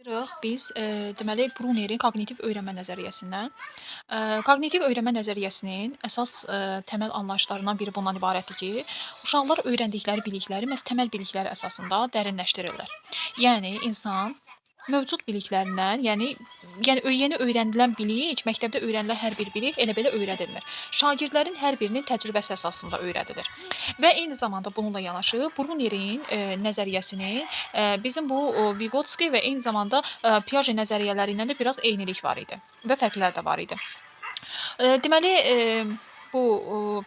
Biz, deməli, Brunerin koqnitiv öyrənmə nəzəriyyəsindən. Koqnitiv öyrənmə nəzəriyyəsinin əsas, təməl anlayışlarından biri bundan ibarətdir ki, uşaqlar öyrəndikləri bilikləri məhz təməl biliklər əsasında dərinləşdirirlər. Yəni insan mövcud biliklərindən, yəni yeni öyrənilən bilik, məktəbdə öyrənilən hər bir bilik elə belə öyrədilmir. Şagirdlərin hər birinin təcrübəsi əsasında öyrədilir və eyni zamanda bununla yanaşı Brunerin, nəzəriyyəsinin, bizim bu, Vygotsky və eyni zamanda, Piaget nəzəriyyələrindən də biraz eynilik var idi və fərqlər də var idi. Deməli, bu,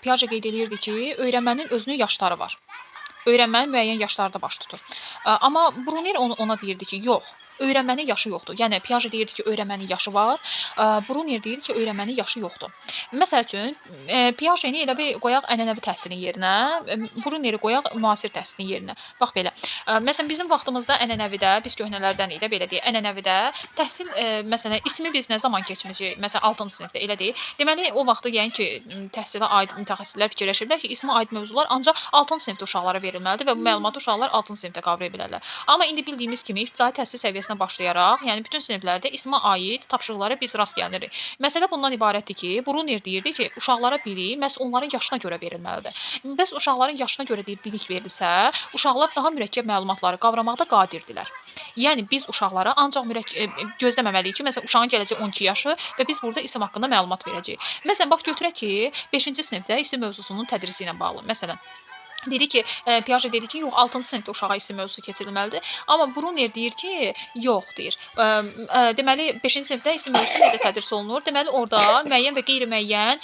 Piaget qeyd eləyirdi ki, öyrənmənin özünün yaşları var. Öyrənmənin müəyyən yaşlarda baş tutur. Amma Bruner ona deyirdi ki, yox, öyrənmənin yaşı yoxdur. Yəni Piaget deyirdi ki, öyrənmənin yaşı var, Bruner deyir ki, öyrənmənin yaşı yoxdur. Məsəl üçün, Piageti elə bil qoyaq ənənəvi təhsilin yerinə, Bruneri qoyaq müasir təhsilin yerinə. Bax belə. Məsələn, bizim vaxtımızda ənənəvidə, biz köhnələrdənik də belə deyək, ənənəvidə təhsil, məsələn, ismi biz nə zaman keçmişik? Məsələn, 6-cı sinifdə elə deyək. Deməli, o vaxtı yəni ki, təhsilə aid mütəxəssislər fikirləşirdilər ki, ismə aid mövzular ancaq 6-cı sinifdə uşaqlara verilməlidir və bu məlumatı uşaqlar 6-cı sinifdə qavraya bilərlər. Amma indi bildiyimiz kimi ibtidai təhsil səviyyəsindən başlayaraq, yəni bütün siniflərdə ismə aid tapşırıqlara biz rast gəlirik. Məsələ bundan ibarətdir ki, Bruner deyirdi ki, uşaqlara bilik məhz onların yaşına görə verilməlidir. Bəs uşaqların yaşına görə deyir bilik verilsə, uşaqlar daha mürəkkəb məlumatları qavramaqda qadirdirlər. Yəni biz uşaqlara ancaq gözləməməliyik ki, məsələn, uşağın gələcək 12 yaşı və biz burada isim haqqında məlumat verəcəyik. Məsələn, bax götürək ki, 5-ci sinifdə isim mövzusunun tədrisi ilə bağlı. Məsələn, dedi ki, Piaget dedi ki, yox, 6-cı sinifdə uşağa isim mövzusu keçirilməlidir. Amma Bruner deyir ki, yox deyir. Deməli 5-ci sinifdə isim mövzusu necə tədris olunur? Deməli orada müəyyən və qeyri-müəyyən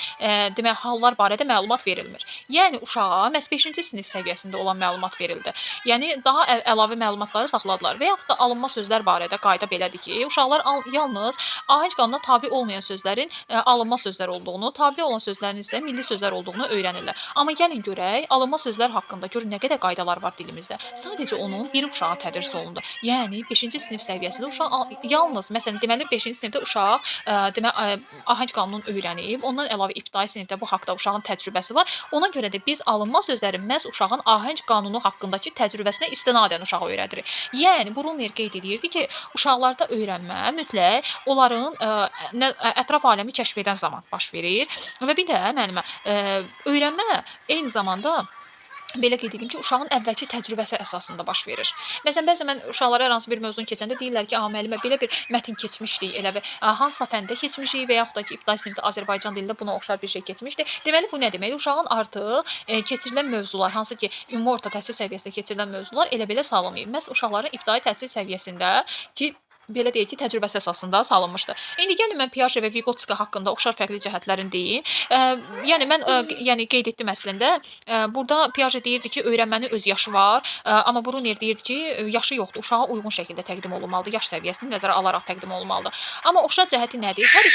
demək hallar barədə məlumat verilmir. Yəni uşağa məhz 5-ci sinif səviyyəsində olan məlumat verildi. Yəni daha əlavə məlumatları saxladılar və yaxud da alınma sözlər barədə qayda belədir ki, uşaqlar yalnız ahəng qanuna tabe olmayan sözlərin alınma sözlər olduğunu, tabe olan sözlərin isə milli sözlər olduğunu öyrənirlər. Amma gəlin görək, alınma sözlər haqqında görün nə qədər qaydalar var dilimizdə. Sadəcə onun bir uşağa tədris olundu. Yəni 5-ci sinif səviyyəsində uşaq yalnız məsələn deməli 5-ci sinifdə uşaq ahəng qanununu öyrənib, ondan əlavə ibtidai sinifdə bu haqqda uşağın təcrübəsi var. Ona görə də biz alınma sözləri məhz uşağın ahəng qanunu haqqındakı təcrübəsinə istinadən uşağa öyrədirik. Yəni Bruner qeyd edirdi ki, uşaqlarda öyrənmə mütləq onların ətraf aləmi kəşf edən zaman baş verir və bir də müəllimə öyrənmə eyni zamanda belə qeyd edim ki, uşağın əvvəlki təcrübəsi əsasında baş verir. Məsələn, bəzən mən uşaqlara hər hansı bir mövzunu keçəndə deyirlər ki, müəllimə belə bir mətn keçmişdik, elə bir hansısa fəndə keçmişik və yaxud da ki, ibtidai sinifdə Azərbaycan dilində buna oxşar bir şey keçmişdik. Deməli bu nə deməkdir? Uşağın artıq keçirilən mövzular, hansı ki, ümumi orta təhsil səviyyəsində keçirilən mövzular elə belə salınmayıb. Məhz uşaqların ibtidai təhsil səviyyəsində ki, belə deyək ki, təcrübəsi əsasında salınmışdı. İndi gəlin mən Piaget və Vygotsky haqqında oxşar fərqli cəhətlərini deyim. Yəni mən yəni qeyd etdim əslində. Burada Piaget deyirdi ki, öyrənmənin öz yaşı var, amma Bruner deyirdi ki, yaşı yoxdur, uşağa uyğun şəkildə təqdim olunmalıdır, yaş səviyyəsini nəzərə alaraq təqdim olunmalıdır. Amma oxşar cəhəti nədir? Hər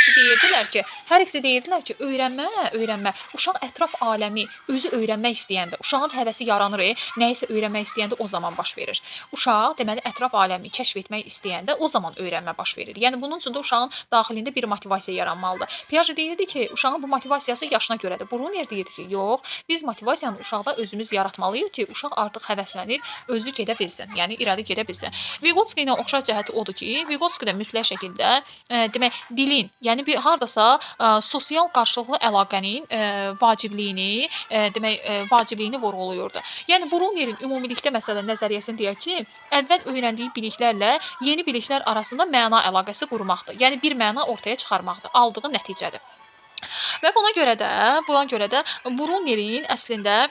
ikisi deyirdilər ki, öyrənmə, uşaq ətraf aləmi özü öyrənmək istəyəndə, uşağın həvəsi yaranır, nəyisə öyrənmək istəyəndə o zaman baş verir. Uşaq deməli ətraf aləmi kəşf etmək istəyəndə o zaman öyrənmə baş verir. Yəni bunun üçün də uşağın daxilində bir motivasiya yaranmalıdır. Piaget deyirdi ki, uşağın bu motivasiyası yaşına görədir. Bruner deyirdi ki, yox, biz motivasiyanı uşaqda özümüz yaratmalıyıq ki, uşaq artıq həvəslənib özü gedə bilsin, yəni irəli gedə bilsin. Vygotsky ilə oxşar cəhəti odur ki, Vygotsky də mütləq şəkildə demək dilin, yəni bir hardasa sosial qarşılıqlı əlaqənin vacibliyini, vacibliyini vurğulayırdı. Yəni Brunerin ümumilikdə məsələn nəzəriyyəsini deyək ki, əvvəl öyrəndiyi biliklərlə yeni biliklər arasında məna əlaqəsi qurmaqdır. Yəni bir məna ortaya çıxarmaqdır, aldığı nəticədir. Və buna görə də Brunerin əslində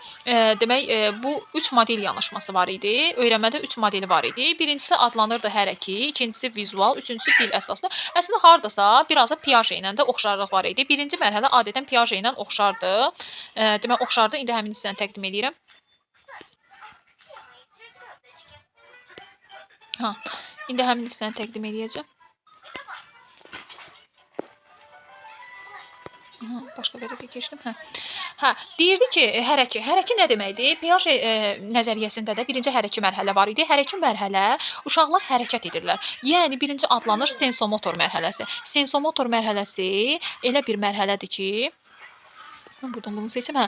bu 3 model yanaşması var idi. Öyrənmədə 3 modeli var idi. Birincisi adlanırdı hərəki, ikincisi vizual, üçüncüsü dil əsaslı. Əslində hardasa biraz da Piaget ilə də oxşarlıq var idi. Birinci mərhələ adətən Piaget ilə oxşardı. Oxşardı. İndi həmin hissəni təqdim edirəm. İndi həmin hissəni təqdim edəcəm. Başqa vərəqə keçdim. Deyirdi ki, hərəki nə deməkdir? Piaget nəzəriyyəsində də birinci hərəki mərhələ var idi. Hərəki mərhələ uşaqlar hərəkət edirlər. Yəni birinci adlanır sensomotor mərhələsi. Sensomotor mərhələsi elə bir mərhələdir ki, Mən buradan bunu seçim. Hə,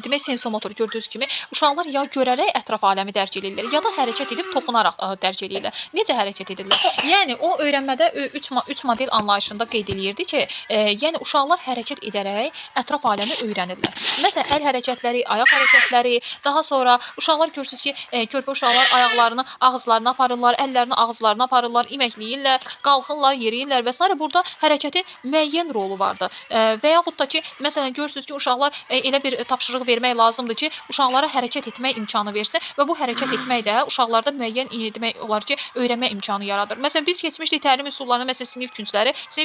demək sensomotor gördüyünüz kimi uşaqlar ya görərək ətraf aləmi dərk eləyirlər, ya da hərəkət edib toxunaraq dərk eləyirlər. Necə hərəkət edirlər? Yəni o öyrənmədə 3 model anlayışında qeyd eləyirdi ki, yəni uşaqlar hərəkət edərək ətraf aləmi öyrənirlər. Məsələn, əl hərəkətləri, ayaq hərəkətləri, daha sonra uşaqlar görürsüz ki, körpə uşaqlar ayaqlarını ağızlarına aparırlar, əllərini ağızlarına aparırlar, iməkləyirlər, qalxırlar, yeriyirlər və s. Burada hərəkətin müəyyən rolu vardır. Və yaxud da ki, məsələn, görürsüz ki, uşaqlar elə bir tapşırıq vermək lazımdır ki, uşaqlara hərəkət etmək imkanı versin və bu hərəkət etmək də uşaqlarda müəyyən demək olar ki, öyrənmə imkanı yaradır. Məsələn, biz keçmişdik təlim üsullarına, məsələn, sinif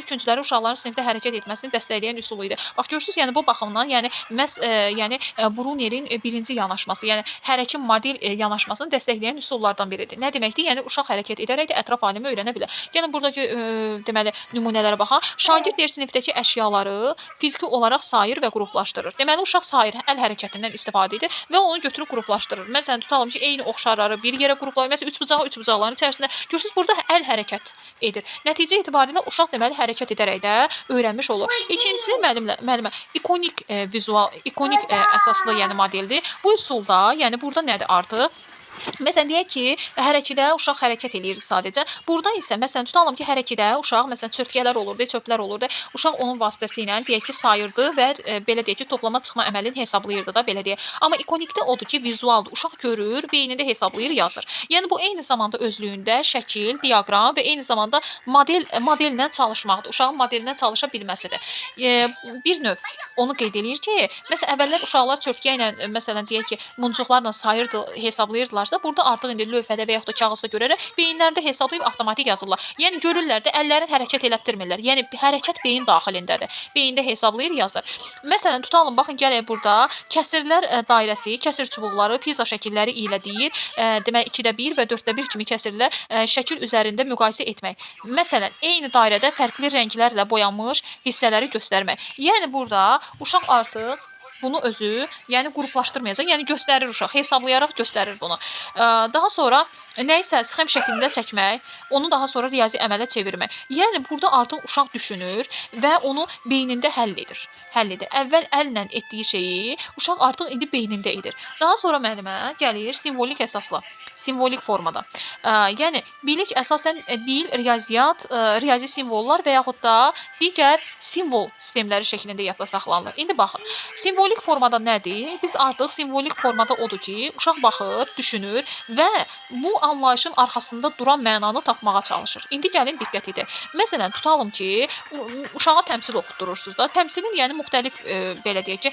küncləri uşaqların sinifdə hərəkət etməsini dəstəkləyən üsul idi. Bax görürsüz, yəni bu baxımdan, yəni Brunerin birinci yanaşması, yəni hərəkin model yanaşmasını dəstəkləyən üsullardan biridir. Nə deməkdir? Yəni uşaq hərəkət edərək də ətraf alemi öyrənə bilər. Yəni buradakı deməli nümunələrə baxaq. Şagirdlər sinifdəki əşyaları fiziki olaraq sayır və qruplaşdırır. Deməli uşaq sayır, əl hərəkətindən istifadə edir və onu götürüb qruplaşdırır. Məsələn, tutalım ki, eyni oxşarları bir yerə qruplayır. Məsələn, üç bucaqların içərisində görürsüz burada əl hərəkət edir. Nəticə etibarilə uşaq deməli hərəkət edərək də öyrənmiş olur. İkincisi müəllimə ikonik əsaslı yəni modeldir. Bu üsulda, yəni burada nədir artıq? Məsələn, deyək ki, hərəkidə uşaq hərəkət eləyirdi sadəcə. Burada isə, məsələn, tutalım ki, hərəkidə uşaq, məsələn, çörtkələr olurdu, çöplər olurdu. Uşaq onun vasitəsilə, deyək ki, sayırdı və belə deyək ki, toplama çıxma əməlini hesablayırdı da, belə deyək. Amma ikonikdə odur ki, vizualdır. Uşaq görür, beynində hesablayır, yazır. Yəni, bu eyni zamanda özlüyündə şəkil, diaqram və eyni zamanda modellə çalışmaqdır. Uşağın modellə çalışa bilməsidir. Bir növ onu qeyd eləyir ki, məsələn, əvvəllər uşaqlar çörtkə ilə, məsələn, deyək ki, muncuqlarla sayırdı, hesablayırdılar. Burada artıq indi lövhədə və yaxud da kağızda görərək beyinlərdə hesablayıb avtomatik yazırlar. Yəni görürlər də əllərin hərəkət elətdirmirlər. Yəni hərəkət beyin daxilindədir. Beyində hesablayır, yazır. Məsələn, tutalım, baxın gələk burada kəsirlər dairəsi, kəsir çubuqları pizza şəkilləri ilə deyir. Demək 2də 1 və 4də 1 kimi kəsirlər şəkil üzərində müqayisə etmək. Məsələn, eyni dairədə fərqli rənglərlə boyanmış hissələri göstərmək. Yəni burada uşaq artıq bunu özü, yəni qruplaşdırmayacaq, yəni göstərir uşaq, hesablayaraq göstərir bunu. Daha sonra nəyisə sxem şəklində çəkmək, onu daha sonra riyazi əmələ çevirmək. Yəni burada artıq uşaq düşünür və onu beynində həll edir. Əvvəl əllə etdiyi şeyi uşaq artıq indi beynində edir. Daha sonra müəllimə gəlir simvolik əsasla, simvolik formada. Yəni bilik əsasən dil, riyaziyyat, riyazi simvollar və yaxud da digər simvol sistemləri şəklində yadda saxlanılır. İndi baxın, simvolik formada nədir? Biz artıq simvolik formada odur ki, uşaq baxır, düşünür və bu anlayışın arxasında duran mənanı tapmağa çalışır. İndi gəlin diqqət edək. Məsələn, tutalım ki, uşağa təmsil oxutdurursunuz da. Təmsilin yəni müxtəlif belə deyək ki,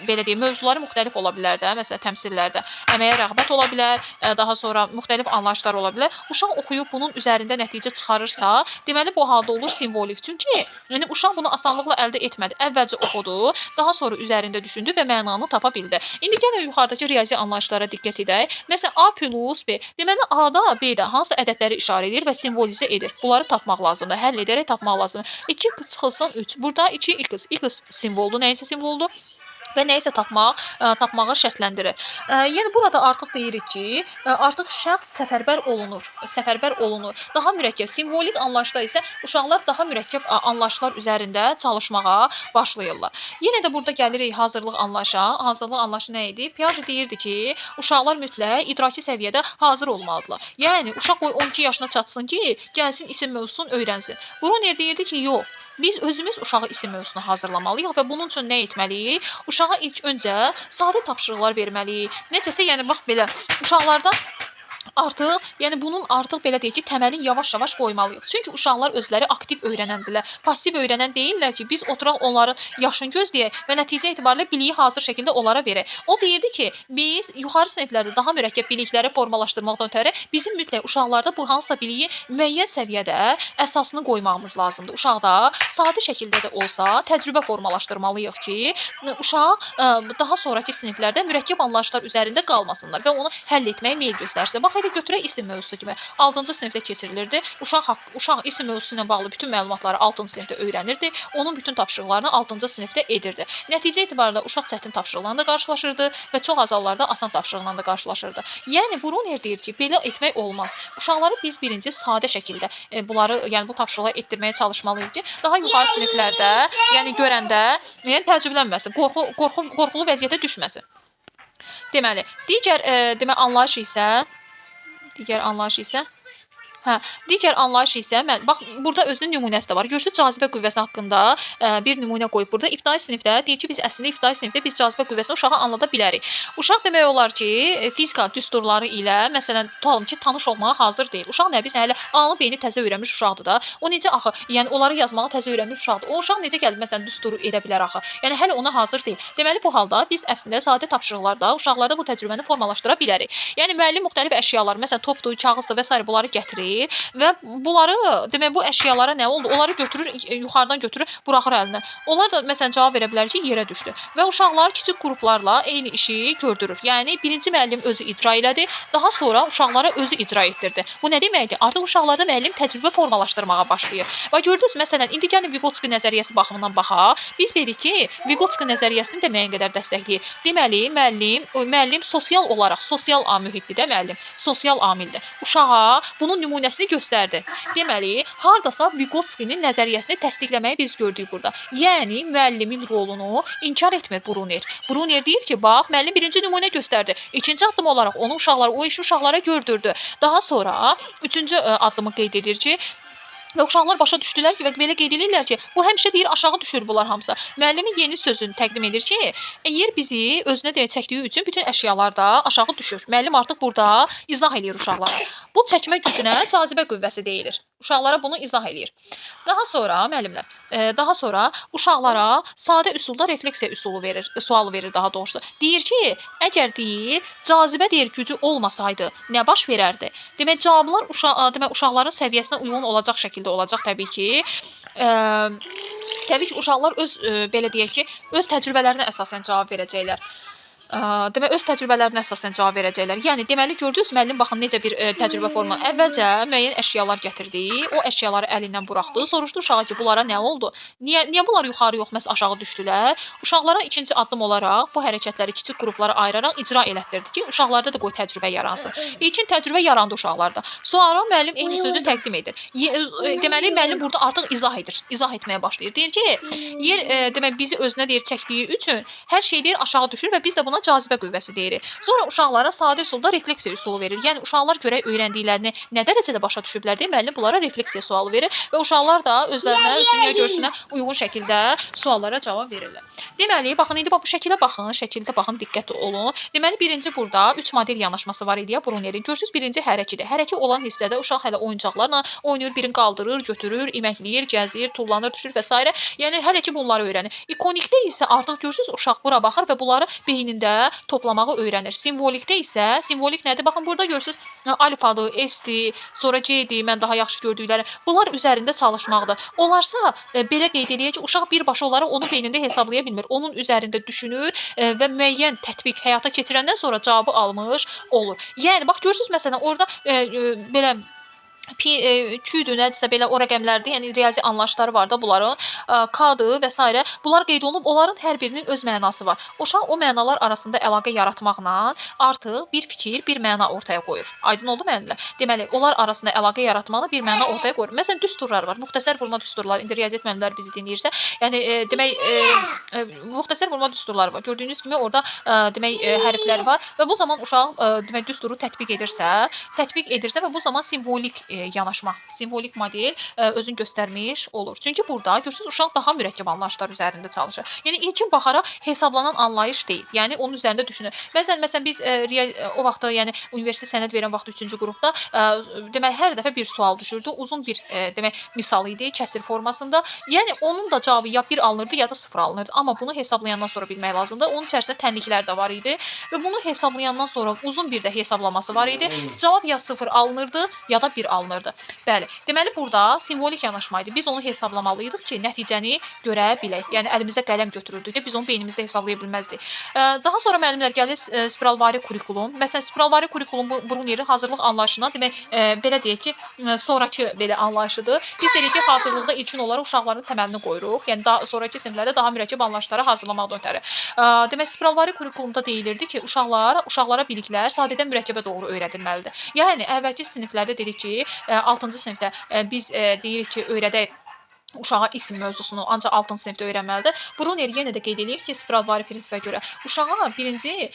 belə deyək, mövzuları müxtəlif ola bilər də. Məsələn, təmsillərdə əməyə rəğbət ola bilər, daha sonra müxtəlif anlayışlar ola bilər. Uşaq oxuyub bunun üzərində nəticə çıxarırsa, deməli bu halda olur simvolik. Çünki yəni uşaq bunu asanlıqla əldə etmədi. Əvvəlcə oxudu, daha sonra üzərində düşündü və mənanı tapa bildi. İndi gəlin yuxarıdakı riyazi anlayışlara diqqət edək. Məsələn, A plus B. Deməli, A-da, B-də hansı ədədləri işarə edir və simvolizə edir? Bunları tapmaq lazımdır, həll edərək tapmaq lazımdır. 2 çıxılsın 3. Burada 2x. X simvoldur, nəyisə simvoldur və nəyisə tapmağı şərtləndirir. Yəni burada artıq deyirik ki, artıq şəxs səfərbər olunur. Daha mürəkkəb simvolik anlayışda isə uşaqlar daha mürəkkəb anlayışlar üzərində çalışmağa başlayırlar. Yenə də burada gəlirik hazırlıq anlayışa. Hazırlıq anlayışı nə idi? Piaget deyirdi ki, uşaqlar mütləq idraki səviyyədə hazır olmalıdırlar. Yəni uşaq qoy 12 yaşına çatsın ki, gəlsin isim mövzusunu öyrənsin. Bruner deyirdi ki, yox. Biz özümüz uşağı isim mövzusuna hazırlamalıyıq və bunun üçün nə etməliyik? Uşağa ilk öncə sadə tapşırıqlar verməliyik. Necəsə, yəni bax belə uşaqlarda artıq, yəni bunun artıq belə deyək ki, təməlini yavaş-yavaş qoymalıyıq. Çünki uşaqlar özləri aktiv öyrənəndirlər. Pasiv öyrənən deyirlər ki, biz oturaq onların yaşını gözləyək və nəticə etibarilə biliyi hazır şəkildə onlara verək. O deyirdi ki, biz yuxarı siniflərdə daha mürəkkəb bilikləri formalaşdırmaqdan ötəri bizim mütləq uşaqlarda bu hansısa biliyi müəyyən səviyyədə əsasını qoymağımız lazımdır. Uşaqda sadə şəkildə də olsa təcrübə formalaşdırmalıyıq ki, uşaq daha sonraki siniflərdə mürəkkəb anlayışlar üzərində qalmasınlar və onu həll etməyə meyl göstərsin. Bax, ya da götürək isim mövzusu kimi 6-cı sinifdə keçirilirdi. Uşaq isim mövzusu ilə bağlı bütün məlumatları 6-cı sinifdə öyrənirdi. Onun bütün tapşırıqlarını 6-cı sinifdə edirdi. Nəticə etibarında uşaq çətin tapşırıqlarla da qarşılaşırdı və çox az hallarda asan tapşırıqlarla da qarşılaşırdı. Yəni Bruner deyir ki, belə etmək olmaz. Uşaqları biz birinci sadə şəkildə bunları, yəni bu tapşırıqları etdirməyə çalışmalıyıq ki, daha yuxarı siniflərdə, yəni görəndə, yəni təəccüblənməsin, qorxulu vəziyyətə düşməsin. Deməli, digər anlayış isə digər anlayış isə bax burada özünün nümunəsi də var. Görürsüz cazibə qüvvəsi haqqında bir nümunə qoyub burada. İbtidai sinifdə deyir ki, biz əslində ibtidai sinifdə biz cazibə qüvvəsini uşağa anlada bilərik. Uşaq demək olar ki, fizika düsturları ilə məsələn tutalım ki, tanış olmağa hazır deyil. Uşaq nə bilsin, hələ ağlı beyni təzə öyrənmiş uşaqdır da. O necə axı, yəni onları yazmağı təzə öyrənmiş uşaqdır. O uşaq necə gəlib məsələn düsturu edə bilər axı? Yəni hələ ona hazır deyil. Deməli bu halda biz əslində sadə tapşırıqlarda uşaqlarda bu təcrübəni formalaşdıra bilərik. Yəni müəllim müxtəlif əşyalar, məsələn topdur, kağızdır və s. bunları gətirir və bunları demək bu əşyalara nə oldu? Onları götürür, yuxarıdan götürür, buraxır əlinə. Onlar da məsələn cavab verə bilər ki, yerə düşdü. Və uşaqlar kiçik qruplarla eyni işi gördürür. Yəni birinci müəllim özü icra elədi, daha sonra uşaqlara özü icra etdirdi. Bu nə deməkdir? Artıq uşaqlarda müəllim təcrübə formalaşdırmağa başlayır. Və gördünüz məsələn indi gəlin Vygotsky nəzəriyyəsi baxımından baxaq. Biz dedik ki, Vygotsky nəzəriyyəsini də müəyyən qədər dəstəkləyir. Deməli müəllim sosial olaraq, sosial mühitdir də müəllim, sosial amildir. Uşağa bunun nümunəsini göstərdi. Deməli, hardasa Vygotsky'nin nəzəriyyəsini təsdiqləməyi biz gördük burada. Yəni, müəllimin rolunu inkar etmir Bruner. Bruner deyir ki, bax, müəllim birinci nümunə göstərdi. İkinci addım olaraq o işi uşaqlara gördürdü. Daha sonra üçüncü addımı qeyd edir ki, və uşaqlar başa düşdülər ki, və belə qeyd edirlər ki, bu həmişə deyir aşağı düşür bunlar hamısı. Müəllimin yeni sözünü təqdim edir ki, yer bizi özünə çəkdiyi üçün bütün əşyalar da aşağı düşür. Müəllim artıq burada izah edir uşaqlara. Bu çəkmə gücünə cazibə qüvvəsi deyilir. Uşaqlara bunu izah edir. Daha sonra uşaqlara sadə üsulda refleksiya sualı verir daha doğrusu. Deyir ki, əgər deyir cazibə gücü olmasaydı nə baş verərdi? Demək cavablar uşaqların səviyyəsinə uyğun olacaq şəkildə olacaq təbii ki. Təbii ki uşaqlar belə deyək ki, öz təcrübələrinə əsasən cavab verəcəklər. Demək öz təcrübələrinə əsasən cavab verəcəklər. Yəni deməli gördünüz müəllim baxın necə bir təcrübə forma. Əvvəlcə müəyyən əşyalar gətirdi. O əşyaları əlindən buraxdı. Soruşdu uşağa ki, bunlara nə oldu? Niyə bunlar yuxarı yox, məhz aşağı düşdülər? Uşaqlara ikinci addım olaraq bu hərəkətləri kiçik qruplara ayıraraq icra elətdirdi ki, uşaqlarda da qoy təcrübə yaransın. İlkin təcrübə yarandı uşaqlarda. Sonra müəllim eyni sözü təqdim edir. Deməli müəllim burada artıq izah edir. İzah etməyə başlayır. Deyir ki, yer demək bizi özünə çəkdiyi üçün hər şey aşağı düşür və biz də buna cazibə qüvvəsi deyirik. Sonra uşaqlara sadə üsulda refleksiya üsulu verir. Yəni uşaqlar görək öyrəndiklərini nə dərəcədə başa düşüblər deyə müəllim bunlara refleksiya sualı verir və uşaqlar da özlərinə, öz dünya görüşünə uyğun şəkildə suallara cavab verirlər. Deməli, baxın indi bu şəkilə baxın, diqqətli olun. Deməli birinci burada 3 model yanaşması var idi ya Brunerin. Görürsüz birinci hərəkidir. Hərəki olan hissədə uşaq hələ oyuncaqlarla oynayır, birini qaldırır, götürür, iməkləyir, gəzir, tullanır, düşür və s. Yəni hələ ki bunları öyrənir. İkonikdə isə artıq görürsüz uşaq bura baxır və bunları beynində toplamağı öyrənir. Simvolikdə isə, simvolik nədir? Baxın, burada görürsünüz, alfadır, S-dir, sonra C-dir, mən daha yaxşı gördüklərim. Bunlar üzərində çalışmaqdır. Onlarsa, belə qeyd edək ki, uşaq birbaşa olaraq onu beynində hesablaya bilmir. Onun üzərində düşünür və müəyyən tətbiq həyata keçirəndən sonra cavabı almış olur. Yəni, bax, görürsünüz, məsələn, orada belə Q-dür, nədirsə belə o rəqəmlərdir, yəni riyazi anlayışları var da bunların, K-dır və s. Bunlar qeyd olunub, onların hər birinin öz mənası var. Uşaq o mənalar arasında əlaqə yaratmaqla artıq bir fikir, bir məna ortaya qoyur. Aydın oldu müəllimlər? Deməli, onlar arasında əlaqə yaratmaqla bir məna ortaya qoyur. Məsələn, düsturlar var, müxtəsər vurma düsturları. İndi riyaziyyat müəllimləri bizi dinləyirsə, yəni demək, müxtəsər vurma düsturları var. Gördüyünüz kimi orada demək hərflər var və bu zaman uşaq demək düsturu tətbiq edirsə və bu zaman simvolik yanaşma, simvolik model özünü göstərmiş olur. Çünki burada görürsünüz uşaq daha mürəkkəb anlayışlar üzərində çalışır. Yəni ilkin baxaraq hesablanan anlayış deyil. Yəni onun üzərində düşünür. Məsələn biz o vaxtda, yəni universitet sənəd verən vaxt 3-cü qrupda demək hər dəfə bir sual düşürdü. Uzun bir demək misal idi, kəsir formasında. Yəni onun da cavabı ya 1 alınırdı, ya da 0 alınırdı. Amma bunu hesablayandan sonra bilmək lazımdır. Onun içərisində tənliklər də var idi və bunu hesablayandan sonra uzun bir də hesablaması var idi. Cavab ya 0 alınırdı, ya da 1 alınırdı. alınırdı. Bəli, deməli burada simvolik yanaşma idi. Biz onu hesablamalıydıq ki, nəticəni görə bilək. Yəni əlimizə qələm götürürdük də biz onu beynimizdə hesablaya bilməzdik. Daha sonra müəllimlər gəlir spiralvari kurikulum. Məsələn, spiralvari kurikulum Brunnerin hazırlıq anlayışına demək belə deyək ki, sonrakı belə anlayışıdır. Biz deyirik ki, hazırlıqda ilkin olaraq uşaqların təməlini qoyuruq. Yəni daha sonrakı siniflərdə daha mürəkkəb anlayışlara hazırlamaqdan ötəri. Demək, spiralvari kurikulumda deyilirdi ki, uşaqlara biliklər sadədən mürəkkəbə doğru öyrədilməlidir. Yəni əvvəlki siniflərdə dedik ki, 6-cı sinifdə biz deyirik ki, öyrədək uşağa isim mövzusunu ancaq 6-cı sinifdə öyrənməlidir. Brunner yenə də qeyd edir ki, spiralvari prinsipə görə uşağa birinci,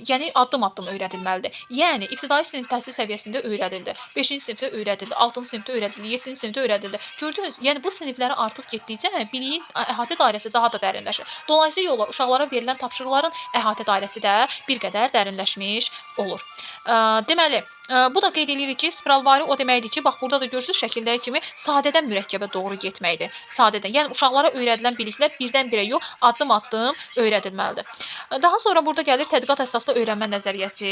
yəni addım-addım öyrədilməlidir. Yəni ibtidai sinif təhsil səviyyəsində öyrədildi, 5-ci sinifdə öyrədildi, 6-cı sinifdə öyrədildi, 7-ci sinifdə öyrədildi. Gördünüz? Yəni bu siniflərə artıq getdikcə biliyin əhatə dairəsi daha da dərinləşir. Dolayısıyla yolla uşaqlara verilən tapşırıqların əhatə dairəsi də bir qədər dərinləşmiş olur. Deməli, bu da qeyd edirik ki, spiralvari o deməkdir ki, bax burada da görürsünüz şəkildəki kimi sadədən mürəkkəbə doğru getməkdir. Sadədən. Yəni uşaqlara öyrədilən biliklər birdən-birə yox, addım-addım öyrədilməlidir. Daha sonra burada gəlir tədqiqat əsaslı öyrənmə nəzəriyyəsi.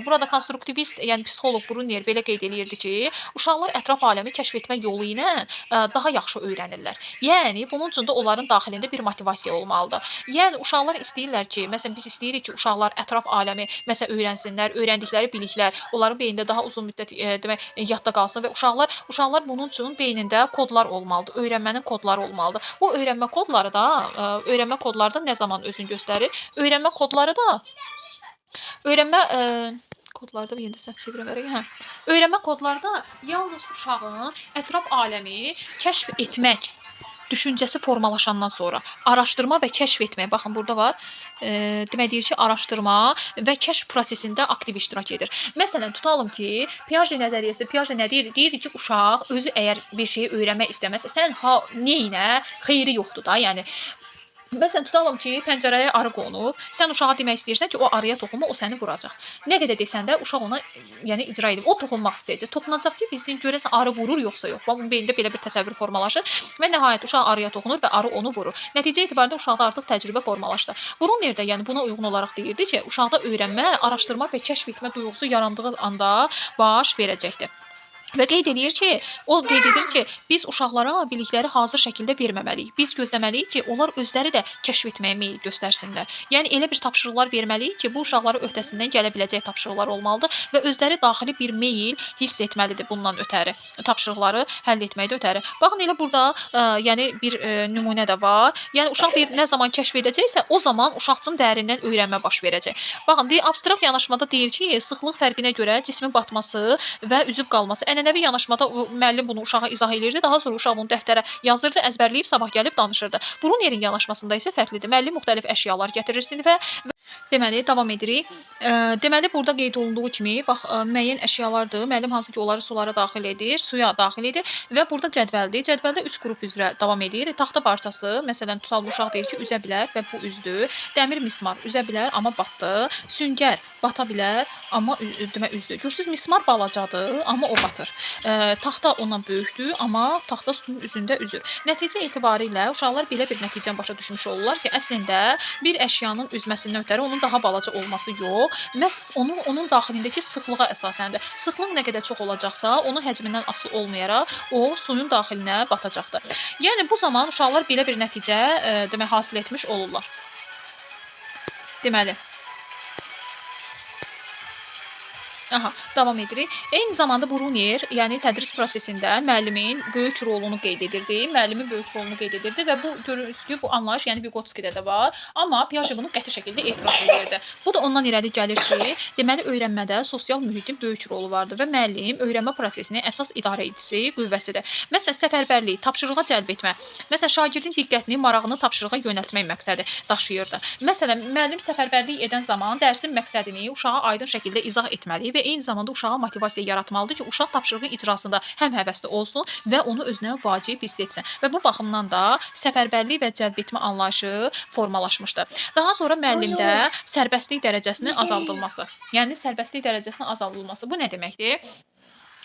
Burada konstruktivist, yəni psixoloq Brunner belə qeyd eləyirdi ki, uşaqlar ətraf aləmi kəşf etmək yolu ilə daha yaxşı öyrənirlər. Yəni bunun üçün də onların daxilində bir motivasiya olmalıdır. Yəni uşaqlar istəyirlər ki, məsələn biz istəyirik ki, uşaqlar ətraf aləmi məsələn öyrənsinlər, öyrəndikləri biliklər onların beynində daha uzun müddət demək yadda qalsın və uşaqlar bunun üçün beynində kodlar olmalıdır. Öyrənmənin kodları olmalıdır. Bu öyrənmə kodları da nə zaman özünü göstərir? Öyrənmə kodları da kodlarda bir yerdə səhv çevirə hə. Öyrənmə kodları da yalnız uşağın ətraf aləmi kəşf etmək düşüncəsi formalaşandan sonra araşdırma və kəşf etmək. Baxın burada var. Demək deyir ki, araşdırma və kəşf prosesində aktiv iştirak edir. Məsələn, tutalım ki, Piaget nəzəriyyəsi, Piaget nə deyir? Deyir ki, uşaq özü əgər bir şeyi öyrənmək istəməsə, sən neynə? Xeyri yoxdur da, yəni. Məsələn, tutalım ki, pəncərəyə arı qonub, sən uşağa demək istəyirsən ki, o arıya toxunma, o səni vuracaq. Nə qədər desən də uşaq ona yəni icra edib, o toxunmaq istəyəcək. Toxunacaq ki, bilsin görəsən arı vurur yoxsa yox. Bunun beynində belə bir təsəvvür formalaşır və nəhayət uşaq arıya toxunur və arı onu vurur. Nəticə etibarında uşaqda artıq təcrübə formalaşdı. Brunner də yəni buna uyğun olaraq deyirdi ki, uşaqda öyrənmə, araşdırma və kəşf etmə duyğusu yarandığı anda baş verəcəkdir. Və qeyd edir ki, biz uşaqlara bilikləri hazır şəkildə verməməliyik. Biz gözləməliyik ki, onlar özləri də kəşf etməyə meyil göstərsinlər. Yəni elə bir tapşırıqlar verməliyik ki, bu uşaqlara öhdəsindən gələ biləcək tapşırıqlar olmalıdır və özləri daxili bir meyil hiss etməlidir bundan ötəri, tapşırıqları həll etməkdə ötəri. Baxın elə burada yəni bir nümunə də var. Yəni uşaq deyir, nə zaman kəşf edəcəksə, o zaman uşaq üçün dərindən öyrənmə baş verəcək. Baxın, abstrakt yanaşmada deyir ki, sıxlıq fərqinə görə cismin batması və üzüb qalması. Ənənəvi yanaşmada müəllim bunu uşağa izah edirdi. Daha sonra uşaq bunu dəftərə yazırdı, əzbərləyib sabah gəlib danışırdı. Brunnerin yanaşmasında isə fərqlidir. Müəllim müxtəlif əşyalar gətirir sinifə. Deməli, davam edirik. Deməli, burada qeyd olunduğu kimi, bax, müəyyən əşyalardır. Müəllim hansı ki, onları sulara daxil edir, suya daxil edir və burada cədvəldir. Cədvəldə 3 qrup üzrə davam edir. Taxta parçası, məsələn, tutalım uşaq deyir ki, üzə bilər və bu üzdür. Dəmir mismar üzə bilər, amma batdı. Süngər bata bilər, amma üzdür. Görürsünüz, mismar balacadır, amma o batır. Taxta ondan böyükdür, amma taxta suyun üzündə üzür. Nəticə etibarilə uşaqlar belə bir nəticəni başa düşmüş olurlar ki, əslində bir əşyanın üzməsindən ötəri onun daha balaca olması yox, məhz onun daxilindəki sıxlığa əsasəndir. Sıxlıq nə qədər çox olacaqsa, onun həcmindən asılı olmayaraq o suyun daxilinə batacaqdır. Yəni bu zaman uşaqlar belə bir nəticə demək hasil etmiş olurlar. Deməli, davam edirik. Eyni zamanda Brunner, yəni tədris prosesində müəllimin böyük rolunu qeyd edirdi. Və bu görürsünüz ki, bu anlayış, yəni Vygotsky'də də var. Amma Piaget bunu qəti şəkildə etiraz edirdi. Bu da ondan irəli gəlir ki, deməli öyrənmədə sosial mühitin böyük rolu vardır və müəllim öyrənmə prosesinin əsas idarə edicisi qüvvəsidir. Məsələn, səfərbərlik, tapşırığa cəlb etmə. Məsələn, şagirdin diqqətini, marağını tapşırığa yönəltmək məqsədi daşıyırdı. Məsələn, müəllim səfərbərlik edən zaman dərsin məqsədini uşağa aydın şəkildə izah etməli və eyni zamanda uşağa motivasiya yaratmalıdır ki, uşaq tapşırığı icrasında həm həvəsli olsun və onu özünə vacib hiss etsin. Və bu baxımdan da səfərbərlik və cəlb etmə anlayışı formalaşmışdır. Daha sonra müəllimdə sərbəstlik dərəcəsinin azaldılması. Yəni sərbəstlik dərəcəsinin azaldılması. Bu nə deməkdir?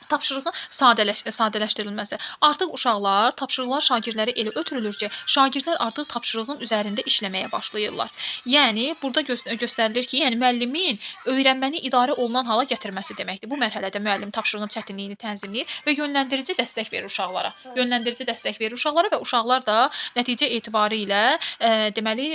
Tapşırığın sadələşdirilməsi. Artıq uşaqlar, tapşırıqlar şagirdlərə elə ötürülür ki, şagirdlər artıq tapşırığın üzərində işləməyə başlayırlar. Yəni, burada göstərilir ki, yəni müəllimin öyrənməni idarə olunan hala gətirməsi deməkdir. Bu mərhələdə müəllim tapşırığın çətinliyini tənzimləyir və yönləndirici dəstək verir uşaqlara. Yönləndirici dəstək verir uşaqlara və uşaqlar da nəticə etibarı ilə deməli,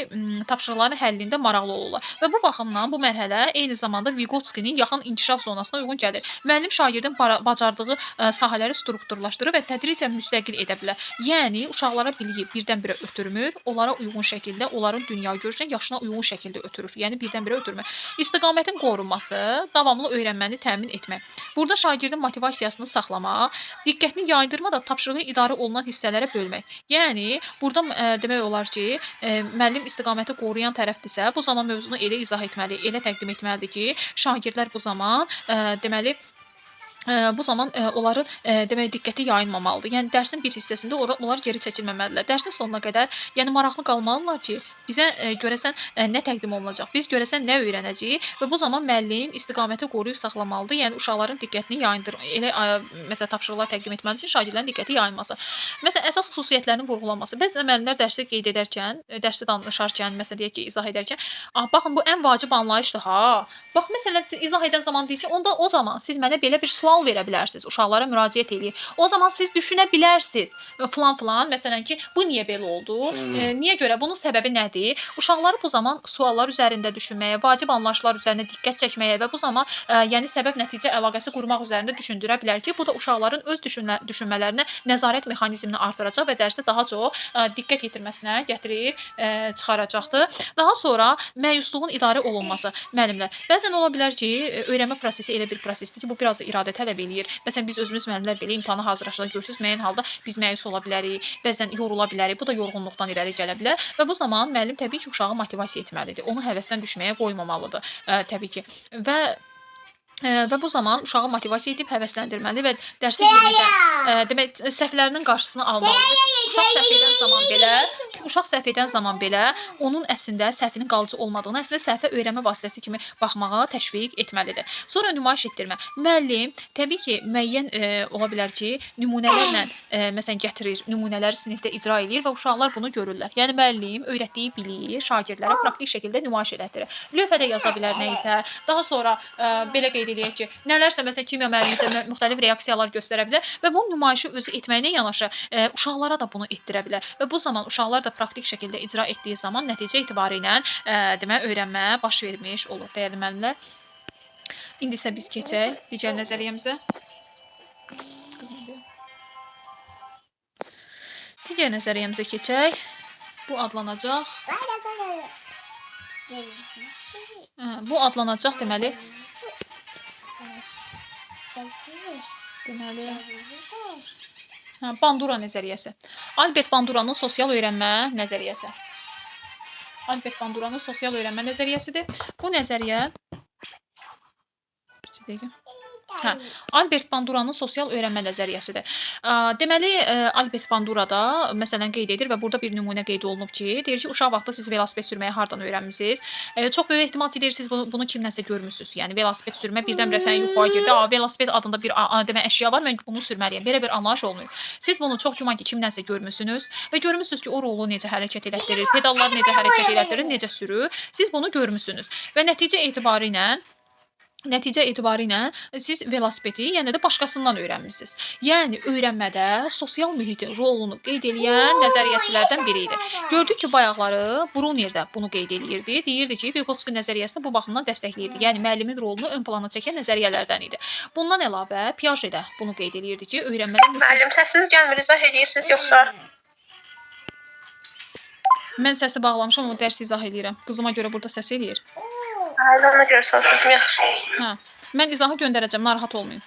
tapşırıqların həllində maraqlı olurlar. Və bu baxımdan bu mərhələ eyni zamanda Vygotskyinin yaxın inkişaf zonasına uyğun gəlir. Müəllim şagirdin bacardığı sahələri strukturlaşdırır və tədricən müstəqil edə bilər. Yəni, uşaqlara biliyi birdən-birə ötürmür, onlara uyğun şəkildə, onların dünyagörüşünə, yaşına uyğun şəkildə ötürür. Yəni, birdən-birə ötürmür. İstiqamətin qorunması, davamlı öyrənməni təmin etmək. Burada şagirdin motivasiyasını saxlamaq, diqqətini yayındırmadan tapşırığı idarə olunan hissələrə bölmək. Yəni, burada demək olar ki, müəllim istiqaməti qoruyan tərəfdirsə, bu zaman mövzunu elə izah etməli, elə təqdim etməlidir ki, şagirdlər bu zaman deməli bu zaman onların demək diqqəti yayınmamalıdır. Yəni dərsin bir hissəsində onlar geri çəkilməməlidirlər. Dərsin sonuna qədər yəni maraqlı qalmalıdırlar ki, bizə görəsən nə təqdim olunacaq, biz görəsən nə öyrənəcəyik və bu zaman müəllim istiqaməti qoruyub saxlamalıdır. Yəni uşaqların diqqətini elə məsələn tapşırıqlar təqdim etməlidir ki, şagirdlərin diqqəti yayınmasın. Məsələn, əsas xüsusiyyətlərinin vurğulanması. Bəzən müəllimlər dərsi qeyd edərkən, dərsi danışarkən, məsələn deyək ki, izah edərkən, baxın bu ən vacib anlayışdır ha. Bax məsələn siz izah edən zaman deyir ki, onda o zaman siz mənə belə bir sual verə bilərsiniz. Uşaqlara müraciət eləyir. O zaman siz düşünə bilərsiniz. Falan məsələn ki, bu niyə belə oldu? Niyə görə? Bunun səbəbi nədir? Uşaqları bu zaman suallar üzərində düşünməyə, vacib anlayışlar üzərində diqqət çəkməyə və bu zaman yəni səbəb-nəticə əlaqəsi qurmaq üzərində düşündürə bilər ki, bu da uşaqların öz düşünmələrinə nəzarət mexanizmini artıracaq və dərsi daha çox diqqət yetirməsinə gətirib çıxaracaqdır. Daha sonra məyusluğun idarə olunması. Müəllimlər, bəzən ola bilər ki, öyrənmə prosesi elə bir prosesdir ki, bu biraz da iradə tələb eləyir. Məsələn, biz özümüz müəllimlər belə imtahana hazırlaşırıq, görürsüz, müəyyən halda biz məyus ola bilərik, bəzən yorula bilərik. Bu da yorğunluqdan irəli gələ bilər və bu zaman müəllim təbii ki, uşağı motivasiya etməlidir. Onu həvəsdən düşməyə qoymamalıdır, təbii ki. Və bu zaman uşağı motivasiya edib həvəsləndirməli və dərsi yenidən demək səhvlərinin qarşısını almalıdır. Uşaq səhv edən zaman belə onun əslində səhvinin qalıcı olmadığını, əslində səhvə öyrənmə vasitəsi kimi baxmağa təşviq etməlidir. Sonra nümayiş etdirmə. Müəllim təbii ki, müəyyən ola bilər ki, nümunələrlə məsələn gətirir, nümunələri sinifdə icra eləyir və uşaqlar bunu görürlər. Yəni müəllim öyrətdiyi biliyi şagirdlərə praktik şəkildə nümayiş etdirir. Lövhədə yaza bilər nə isə, daha sonra belə qeyd eləyək ki, nələrsə məsələn kimya müəllimi müxtəlif reaksiyalar göstərə bilər və bunun nümayişi özü etməyinə yanaşı uşaqlara da bunu etdirə bilər və bu zaman uşaqlar da praktik şəkildə icra etdiyi zaman nəticə etibarı ilə demək öyrənmə baş vermiş olur, dəyərli müəllimlər. İndi isə biz keçək digər nəzəriyyəmizə. Digər nəzəriyyəmizə keçək. Bu adlanacaq. Bu adlanacaq deməli Bandura nəzəriyyəsi. Albert Banduranın sosial öyrənmə nəzəriyyəsi. Albert Banduranın sosial öyrənmə nəzəriyyəsidir. Bu nəzəriyyə Albert Banduranın sosial öyrənmə nəzəriyyəsidir. Deməli, Albert Bandurada məsələn qeyd edir və burada bir nümunə qeyd olunub ki, deyir ki, uşaq vaxtı siz velosiped sürməyi hardan öyrənmisiniz? Çox böyük ehtimal ki, deyirsiniz bunu kimdənsə görmüsünüz. Yəni velosiped sürmə birdən-birə sənin yuxuya girdi. Velosiped adında bir demək əşya var, mən bunu sürməliyəm. Belə bir anlayış olmuyor. Siz bunu çox güman ki, kimdənsə görmüsünüz və görmüsünüz ki, o rolu necə hərəkət elətdirir, pedallar necə hərəkət elətdirir, necə sürür. Siz bunu görmüsünüz və nəticə etibarı ilə siz velosipedi, yəni də başqasından öyrənmisiniz. Yəni öyrənmədə sosial mühitin rolunu qeyd edən nəzəriyyəçilərdən biri idi. Gördük ki, bayaqları Brunner də bunu qeyd eləyirdi. Deyirdi ki, Vygotsky nəzəriyyəsini bu baxımdan dəstəkləyirdi. Yəni müəllimin rolunu ön plana çəkən nəzəriyyələrdən idi. Bundan əlavə Piaget də bunu qeyd eləyirdi ki, öyrənmədə müəllim səsiniz gəlmir, izah edirsiniz yoxsa? Mən səsi bağlamışam, amma dərs izah edirəm. Qızıma görə burada səs eləyir. Ona görə soruşdum, yaxşı. Mən izahı göndərəcəm, narahat olmayın.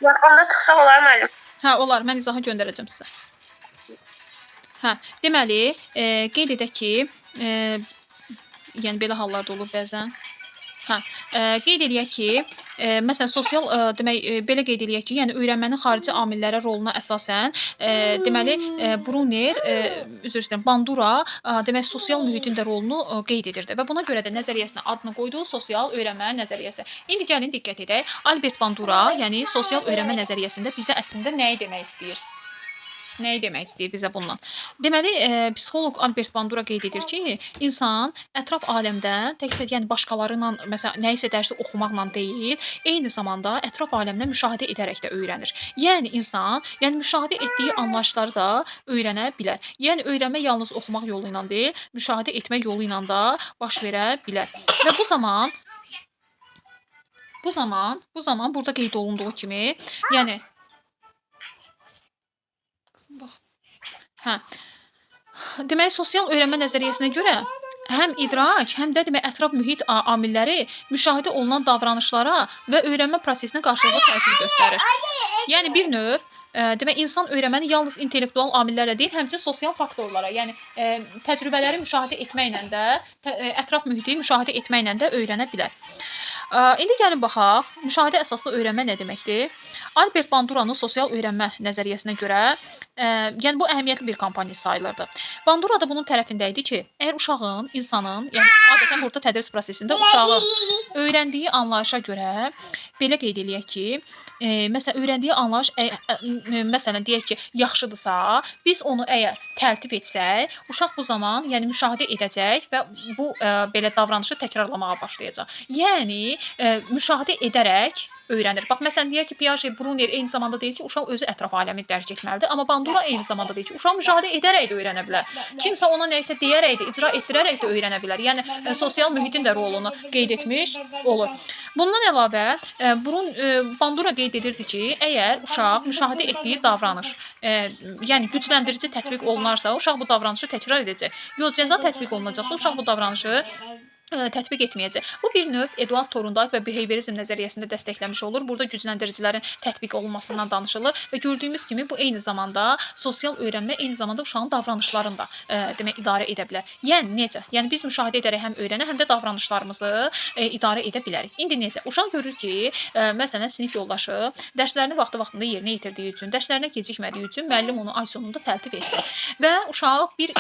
Onda çıxsaq olar müəllim? Olar, mən izahı göndərəcəm sizə. Deməli, qeyd edək ki, yəni belə hallarda olur bəzən. Hə, qeyd eləyək ki, məsələn, sosial, demək, belə qeyd eləyək ki, yəni öyrənmənin xarici amillərə roluna əsasən, deməli, Brunner, üzr istəyirəm, Bandura, demək, sosial mühitin də rolunu qeyd edirdi və buna görə də nəzəriyyəsinə adını qoydu sosial öyrənmə nəzəriyyəsi. İndi gəlin diqqət edək. Albert Bandura, yəni sosial öyrənmə nəzəriyyəsində bizə əslində nəyi demək istəyir? Nəyi demək istəyir bizə bununla? Deməli, psixoloq Albert Bandura qeyd edir ki, insan ətraf aləmdə təkcə yəni başqalarıyla, məsələn, nəyisə dərsi oxumaqla deyil, eyni zamanda ətraf aləmdə müşahidə edərək də öyrənir. Yəni insan, yəni müşahidə etdiyi anlayışları da öyrənə bilər. Yəni öyrənmə yalnız oxumaq yolu ilə deyil, müşahidə etmək yolu ilə də baş verə bilər. Və bu zaman burada qeyd olunduğu kimi, yəni bax. Hə. Demək, sosial öyrənmə nəzəriyyəsinə görə həm idrak, həm də demək ətraf mühit amilləri müşahidə olunan davranışlara və öyrənmə prosesinə qarşılıqlı təsir göstərir. Yəni bir növ demək insan öyrənməni yalnız intellektual amillərlə deyil, həmçinin sosial faktorlara, yəni təcrübələri müşahidə etməklə də, ətraf mühiti müşahidə etməklə də öyrənə bilər. İndi gəlin baxaq, müşahidə əsaslı öyrənmə nə deməkdir? Albert Banduranın sosial öyrənmə nəzəriyyəsinə görə, yəni bu əhəmiyyətli bir kampaniya sayılırdı. Bandura da bunun tərəfində idi ki, əgər uşağın, insanın, yəni adətən burada tədris prosesində uşağın öyrəndiyi anlayışa görə belə qeyd eləyək ki, məsələn, öyrəndiyi anlayış, məsələn, deyək ki, yaxşıdırsa, biz onu əgər təltif etsək, uşaq bu zaman, yəni müşahidə edəcək və bu belə davranışı təkrarlamağa başlayacaq. Yəni müşahidə edərək öyrənir. Bax, məsələn, deyək ki, Piaget, Brunner eyni zamanda deyir ki, uşaq özü ətraf aləmi dərk etməlidir, amma Bandura eyni zamanda deyir ki, uşaq müşahidə edərək də öyrənə bilər. Kimsə ona nəyisə deyərək də, icra etdirərək də öyrənə bilər. Yəni sosial mühitin də rolunu qeyd etmiş olur. Bundan əlavə, Bandura qeyd edirdi ki, əgər uşaq müşahidə etdiyi davranış, yəni gücləndirici tətbiq olunarsa, uşaq bu davranışı təkrar edəcək. Yox, cəza tətbiq olunacaqsa, uşaq bu davranışı tətbiq etməyəcək. Bu bir növ Eduard Thorndike və behaviorizm nəzəriyyəsində dəstəkləmiş olur. Burada gücləndiricilərin tətbiq olunmasından danışılır və gördüyümüz kimi bu eyni zamanda sosial öyrənmə, eyni zamanda uşağın davranışlarını da demək idarə edə bilər. Yəni necə? Yəni biz müşahidə edərək həm öyrənə, həm də davranışlarımızı idarə edə bilərik. İndi necə? Uşaq görür ki, məsələn, sinif yoldaşı dərslərini vaxtında yerinə yetirdiyi üçün, dərslərinə gecikmədiyi üçün müəllim onu ay sonunda təltif etdi. Və uşaq bir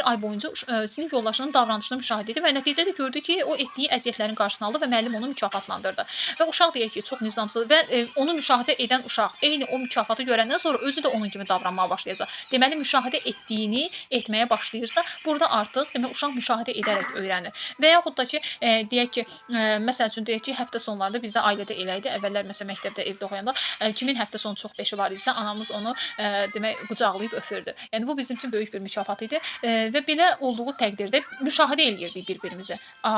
ay boyunca sinif yoldaşının davranışını müşahidə etdi və nəticədə gördü ki, o etdiyi əziyyətlərin qarşısını aldı və müəllim onu mükafatlandırdı. Və uşaq deyək ki, çox nizamsız və onu müşahidə edən uşaq eyni o mükafatı görəndən sonra özü də onun kimi davranmağa başlayacaq. Deməli, müşahidə etdiyini etməyə başlayırsa, burada artıq demək uşaq müşahidə edərək öyrənir. Və yaxud da ki, deyək ki, məsəl üçün deyək ki, həftə sonlarında bizdə ailədə elə idi. Əvvəllər məsələn məktəbdə, evdə oxuyanda kimin həftə sonu çox beşi var idisə, anamız onu demək qucaqlayıb öpürdü. Yəni bu bizim üçün böyük bir mükafat idi və belə olduğu təqdirdə müşahidə eləyirdik bir-birimizi.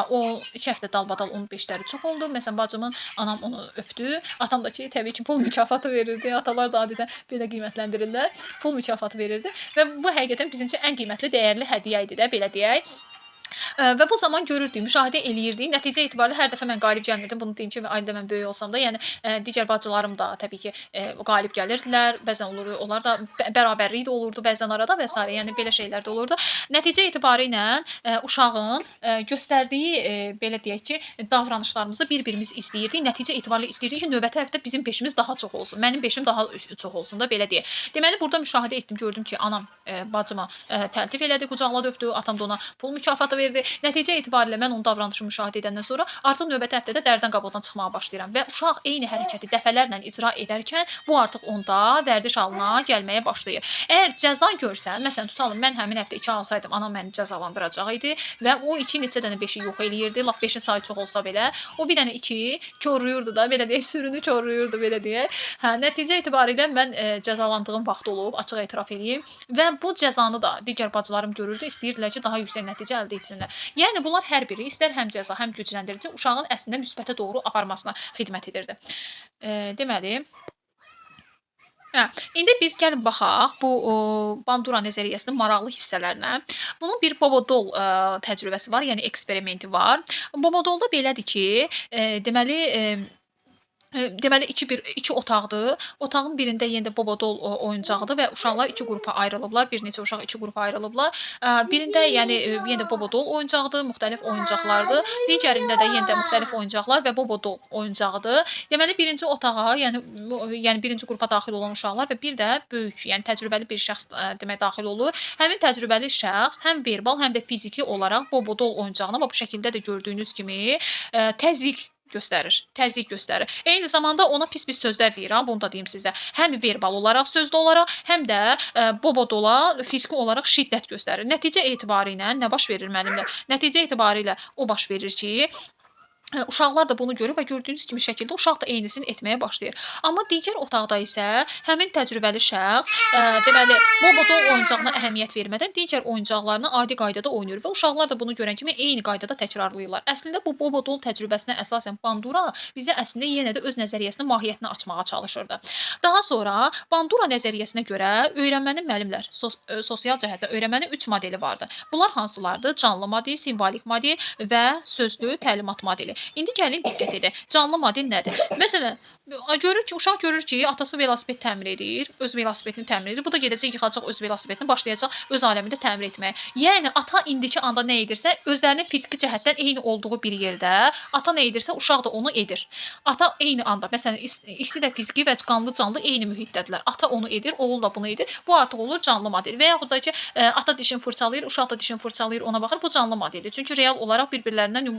O 2 həftə dalbadal onun beşləri çox oldu. Məsələn, bacımın anam onu öpdü. Atam da ki, təbii ki, pul mükafatı verirdi. Atalar da adətən belə qiymətləndirirlər. Pul mükafatı verirdi və bu həqiqətən bizim üçün ən qiymətli, dəyərli hədiyyə idi də, belə deyək. Və bu zaman görürdük, müşahidə eləyirdik. Nəticə etibarilə hər dəfə mən qalib gəlmirdim. Bunu deyim ki, ailədə mən böyük olsam da, yəni digər bacılarım da təbii ki, qalib gəlirdilər. Bəzən olur, onlar da bərabərlik də olurdu bəzən arada və s. yəni belə şeylər də olurdu. Nəticə etibarilə uşağın göstərdiyi belə deyək ki, davranışlarımızı bir-birimiz izləyirdik. Nəticə etibarilə istəyirdik ki, növbəti həftə bizim beşimiz daha çox olsun. Mənim beşim daha çox olsun da, belə deyək. Deməli, burada müşahidə etdim, gördüm ki, anam bacıma təltif elədi, qucaqladı, öpdü. Atam da ona pul mükafatı verdi. Nəticə etibarilə mən onun davranışını müşahidə edəndən sonra artıq növbəti həftədə dərdən qabaqdan çıxmağa başlayıram və uşaq eyni hərəkəti dəfələrlə icra edərkən bu artıq onda vərdiş halına gəlməyə başlayır. Əgər cəza görsən, məsələn tutalım mən həmin həftə 2 alsaydım, anam məni cəzalandıracaq idi və o 2 neçə dənə 5-i yox eləyirdi. Lap 5-in sayı çox olsa belə, o bir dənə 2 korruyurdu da, belə deyək, sürünü korruyurdu, belə deyək. Nəticə etibarilə mən cəzalandığım vaxt olub, açıq etiraf edeyim və bu cəzanı da digər bacılarım görürdü, istəyirdilər ki, daha yüksək nəticə əldə etsinlər. Yəni bunlar hər biri istər həm cəza, həm gücləndirici uşağın əslində müsbətə doğru aparmasına xidmət edirdi. Deməli, indi biz gəlin baxaq bu Bandura nəzəriyyəsinin maraqlı hissələrinə. Bunun bir Bobodol təcrübəsi var, yəni eksperimenti var. Bobodolda belədir ki, deməli Deməli iki otaqdır. Otağın birində yenə də Bobodol oyuncağıdır və uşaqlar 2 qrupa ayrılıblar. Bir neçə uşaq 2 qrupa ayrılıblar. Birində, yəni, yenə də Bobodol oyuncağıdır, müxtəlif oyuncaqlardır. Digərində də yenə də müxtəlif oyuncaqlar və Bobodol oyuncağıdır. Deməli, birinci otağa, yəni birinci qrupa daxil olan uşaqlar və bir də böyük, yəni təcrübəli bir şəxs demək daxil olur. Həmin təcrübəli şəxs həm verbal, həm də fiziki olaraq Bobodol oyuncağına bu şəkildə də gördüyünüz kimi təzyiq göstərir. Eyni zamanda ona pis-pis sözlər deyir, bunu da deyim sizə. Həm verbal olaraq, sözlü olaraq, həm də Bobodola fiziki olaraq şiddət göstərir. Nəticə etibarilə nə baş verir müəllimlər? Nəticə etibarilə o baş verir ki, uşaqlar da bunu görür və gördüyünüz kimi şəkildə uşaq da eynisini etməyə başlayır. Amma digər otaqda isə həmin təcrübəli şəxs, deməli, Bobodol oyuncağına əhəmiyyət vermədən digər oyuncaqlarını adi qaydada oynayır və uşaqlar da bunu görən kimi eyni qaydada təkrarlayırlar. Əslində bu Bobodol təcrübəsinə əsasən Bandura bizə əslində yenə də öz nəzəriyyəsinin mahiyyətini açmağa çalışırdı. Daha sonra Bandura nəzəriyyəsinə görə öyrənmənin müəllimlər sosial cəhətdə öyrənmənin 3 modeli vardır. Bunlar hansılardır? Canlı model, simvolik model və sözlü təlimat modeli. İndi gəlin diqqət edək. Canlı model nədir? Məsələn, uşaq görür ki, atası velosiped təmir edir, öz velosipedini təmir edir. Bu da gedəcək, yıxacaq öz velosipedini, başlayacaq öz aləmində təmir etməyə. Yəni ata indiki anda nə edirsə, özlərinin fiziki cəhətdən eyni olduğu bir yerdə ata nə edirsə, uşaq da onu edir. Ata eyni anda, məsələn, ikisi də fiziki və canlı eyni mühitdədirlər. Ata onu edir, oğul da bunu edir. Bu artıq olur canlı model. Və yaxud da ki, ata dişini fırçalayır, uşaq da dişini fırçalayır, ona baxır. Bu canlı modeldir. Çünki real olaraq bir-birlərindən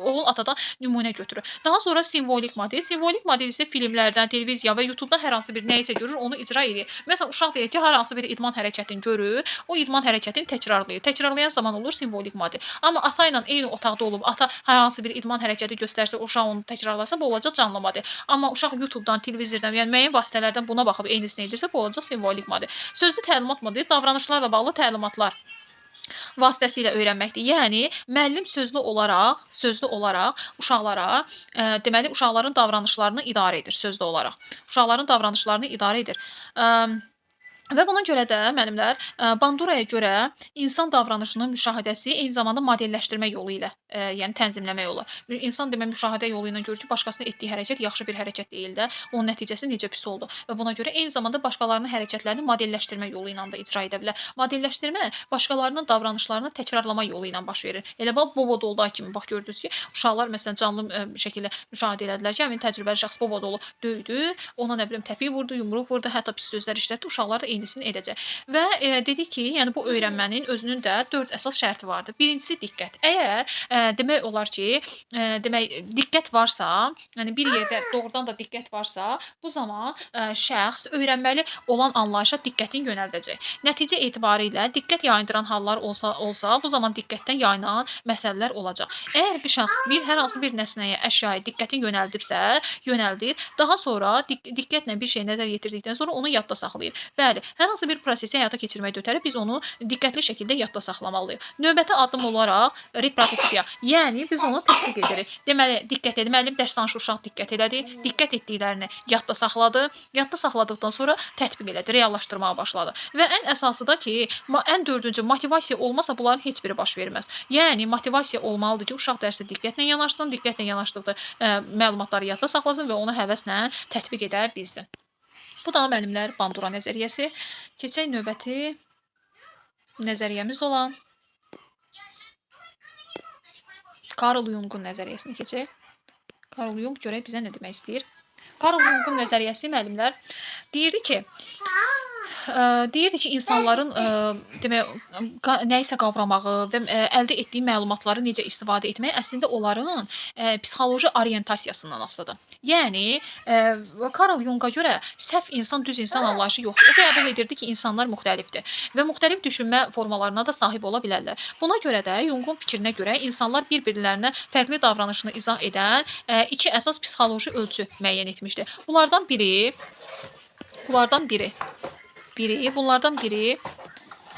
oğul atadan nümunə götürür. Daha sonra simvolik model. Simvolik model isə filmlərdən, televiziya və YouTube-dan hər hansı bir nə isə görür, onu icra edir. Məsələn, uşaq deyir ki, hər hansı bir idman hərəkətini görür, o idman hərəkətini təkrarlayır. Təkrarlayan zaman olur simvolik model. Amma ata ilə eyni otaqda olub, ata hər hansı bir idman hərəkəti göstərsə, uşaq onu təkrarlasa, bu olacaq canlı model. Amma uşaq YouTube-dan, televizordan, yəni müəyyən vasitələrdən buna baxıb eynisini edirsə, bu olacaq simvolik model. Sözlü təlimat modeli davranışlarla bağlı təlimatlar vasitəsilə öyrənməkdir. Yəni müəllim sözlü olaraq uşaqlara, deməli uşaqların davranışlarını idarə edir sözlü olaraq. Uşaqların davranışlarını idarə edir. Və buna görə də müəllimlər, Banduraya görə insan davranışının müşahidəsi eyni zamanda modelləşdirmə yolu ilə, yəni tənzimləmək olar. Bir insan demək müşahidə yolu ilə görür ki, başqasının etdiyi hərəkət yaxşı bir hərəkət deyil də, onun nəticəsi necə pis oldu və buna görə eyni zamanda başqalarının hərəkətlərini modelləşdirmə yolu ilə də icra edə bilər. Modelləşdirmə başqalarının davranışlarını təkrarlama yolu ilə baş verir. Elə bax Bobodolda kimi bax gördünüz ki, uşaqlar məsələn canlı şəkildə müşahidə elədilər ki, həmin təcrübəli şəxs Bobodolu döydü, ona nə bilim təpik vurdu, yumruq vurdu, hətta pis sözlər işlətdi, uşaqlar da eynisini edəcək. Və dedik ki, yəni bu öyrənmənin özünün də 4 əsas şərti vardır. Birincisi diqqət. Əgər demək olar ki, diqqət varsa, yəni bir yerdə doğrudan da diqqət varsa, bu zaman şəxs öyrənməli olan anlayışa diqqətini yönəldəcək. Nəticə etibarilə diqqət yayındıran hallar olsa, bu zaman diqqətdən yayınan məsələlər olacaq. Əgər bir şəxs hər hansı bir nəsnəyə, əşyaya diqqətini yönəldir, daha sonra diqqətlə bir şey nəzər yetirdikdən sonra onu yadda saxlayır. Bəli, hər hansı bir prosesi həyata keçirmək ötəri biz onu diqqətli şəkildə yadda saxlamalıyıq. Növbəti addım olaraq reproduksiya, yəni biz onu tətbiq edirik. Deməli, diqqət edin, müəllim dərs danışır, uşaq diqqət elədi, diqqət etdiklərini yadda saxladı, yadda saxladıqdan sonra tətbiq elədi, reallaşdırmağa başladı. Və ən əsası da ki, ən dördüncü motivasiya olmasa bunların heç biri baş verməz. Yəni motivasiya olmalıdır ki, uşaq dərsə diqqətlə yanaşsın, diqqətlə yanaşdıqda məlumatları yadda saxlasın və onu həvəslə tətbiq edə bilsin. Bu da müəllimlər Bandura nəzəriyyəsi. Keçək növbəti nəzəriyyəmiz olan Karl Jung'un nəzəriyyəsini keçək. Karl Jung görək bizə nə demək istəyir. Karl Jung'un nəzəriyyəsi müəllimlər deyirdi ki, insanların nəyisə qavramağı və əldə etdiyi məlumatları necə istifadə etmək əslində onların psixoloji orientasiyasından asılıdır. Yəni, Karl Jung'a görə səhv insan, düz insan anlayışı yoxdur. O qəbul edirdi ki, insanlar müxtəlifdir və müxtəlif düşünmə formalarına da sahib ola bilərlər. Buna görə də Jung'un fikrinə görə insanlar bir-birlərinə fərqli davranışını izah edən 2 əsas psixoloji ölçü müəyyən etmişdir. Bunlardan biri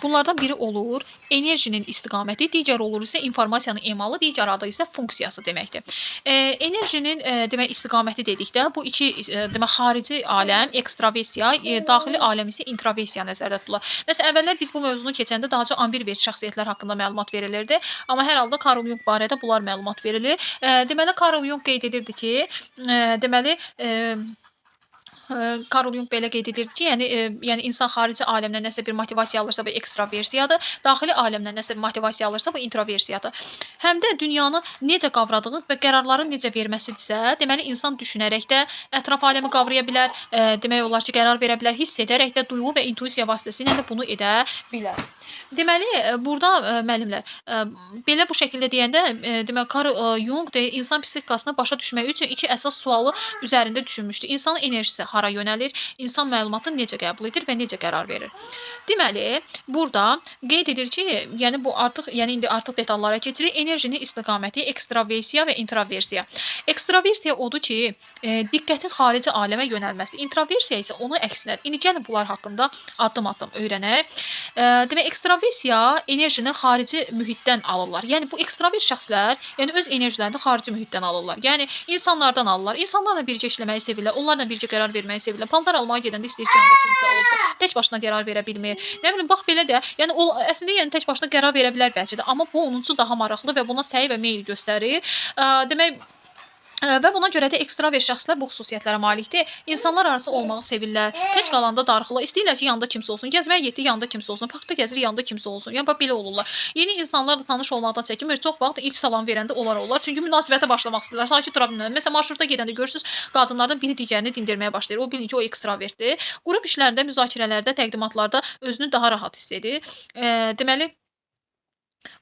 Bunlardan biri olur enerjinin istiqaməti, digər olur isə informasiyanın emalı, digər adı isə funksiyası deməkdir. Enerjinin demək istiqaməti dedikdə bu iki demək xarici aləm ekstraversiya, daxili aləm isə introversiya nəzərdə tutulur. Məsələn, əvvəllər biz bu mövzunu keçəndə daha çox ambivert şəxsiyyətlər haqqında məlumat verilirdi, amma hər halda Karl Jung barədə bunlar məlumat verilir. Deməli Karl Jung qeyd edirdi ki, deməli Karl Jung belə qeyd edirdi ki, yəni insan xarici aləmdən nəsə bir motivasiya alırsa bu ekstraversiyadır, daxili aləmdən nəsə bir motivasiya alırsa bu introversiyadır. Həm də dünyanı necə qavradığı və qərarları necə verməsidirsə, deməli insan düşünərək də ətraf aləmi qavraya bilər, demək olar ki, qərar verə bilər, hiss edərək də duyğu və intuisiya vasitəsilə də bunu edə bilər. Deməli, burada müəllimlər, belə bu şəkildə deyəndə, demək Karl Jung insan psixikasını başa düşmək üçün iki əsas sualı üzərində düşünmüşdü. İnsanın enerjisi hara yönəlir, insan məlumatı necə qəbul edir və necə qərar verir. Deməli, burada qeyd edir ki, yəni bu artıq, yəni indi artıq detallara keçirik. Enerjinin istiqaməti ekstraversiya və introversiya. Ekstraversiya odur ki, diqqətin xarici aləmə yönəlməsidir. Introversiya isə onun əksinədir. İndi gəlin bunlar haqqında addım-addım öyrənək. Demək ekstraversiya enerjini xarici mühitdən alırlar. Yəni bu ekstravert şəxslər, yəni öz enerjilərini xarici mühitdən alırlar. Yəni insanlardan alırlar. İnsanlarla birgə işləməyi sevirlər, onlarla birgə qərar verməyi sevirlər. Paltar almağa gedəndə istəyir ki, yanında kimsə olsun. Tək başına qərar verə bilmir. Nə bilim, bax belə də, yəni o əslində yəni tək başına qərar verə bilər bəlkə də, amma bu onun üçün daha maraqlı və buna səy və meyl göstərir. Demək və buna görə də ekstravert şəxslər bu xüsusiyyətlərə malikdir. İnsanlar arası olmağı sevirlər. Tək qalanda darıxırlar. İstəyirlər ki, yanında kimsə olsun. Gəzməyə getdi, yanında kimsə olsun. Parkda gəzir, yanında kimsə olsun. Yəni bax belə olurlar. Yeni insanlarla tanış olmaqdan çəkinmir. Çox vaxt ilk salam verəndə onlar olurlar. Çünki münasibətə başlamaq istəyirlər. Sanki dura bilmirlər. Məsələn, marşrutda gedəndə görürsüz, qadınlardan biri digərini dindirməyə başlayır. O bilin ki, o ekstravertdir. Qrup işlərində, müzakirələrdə, təqdimatlarda özünü daha rahat hiss edir. Deməli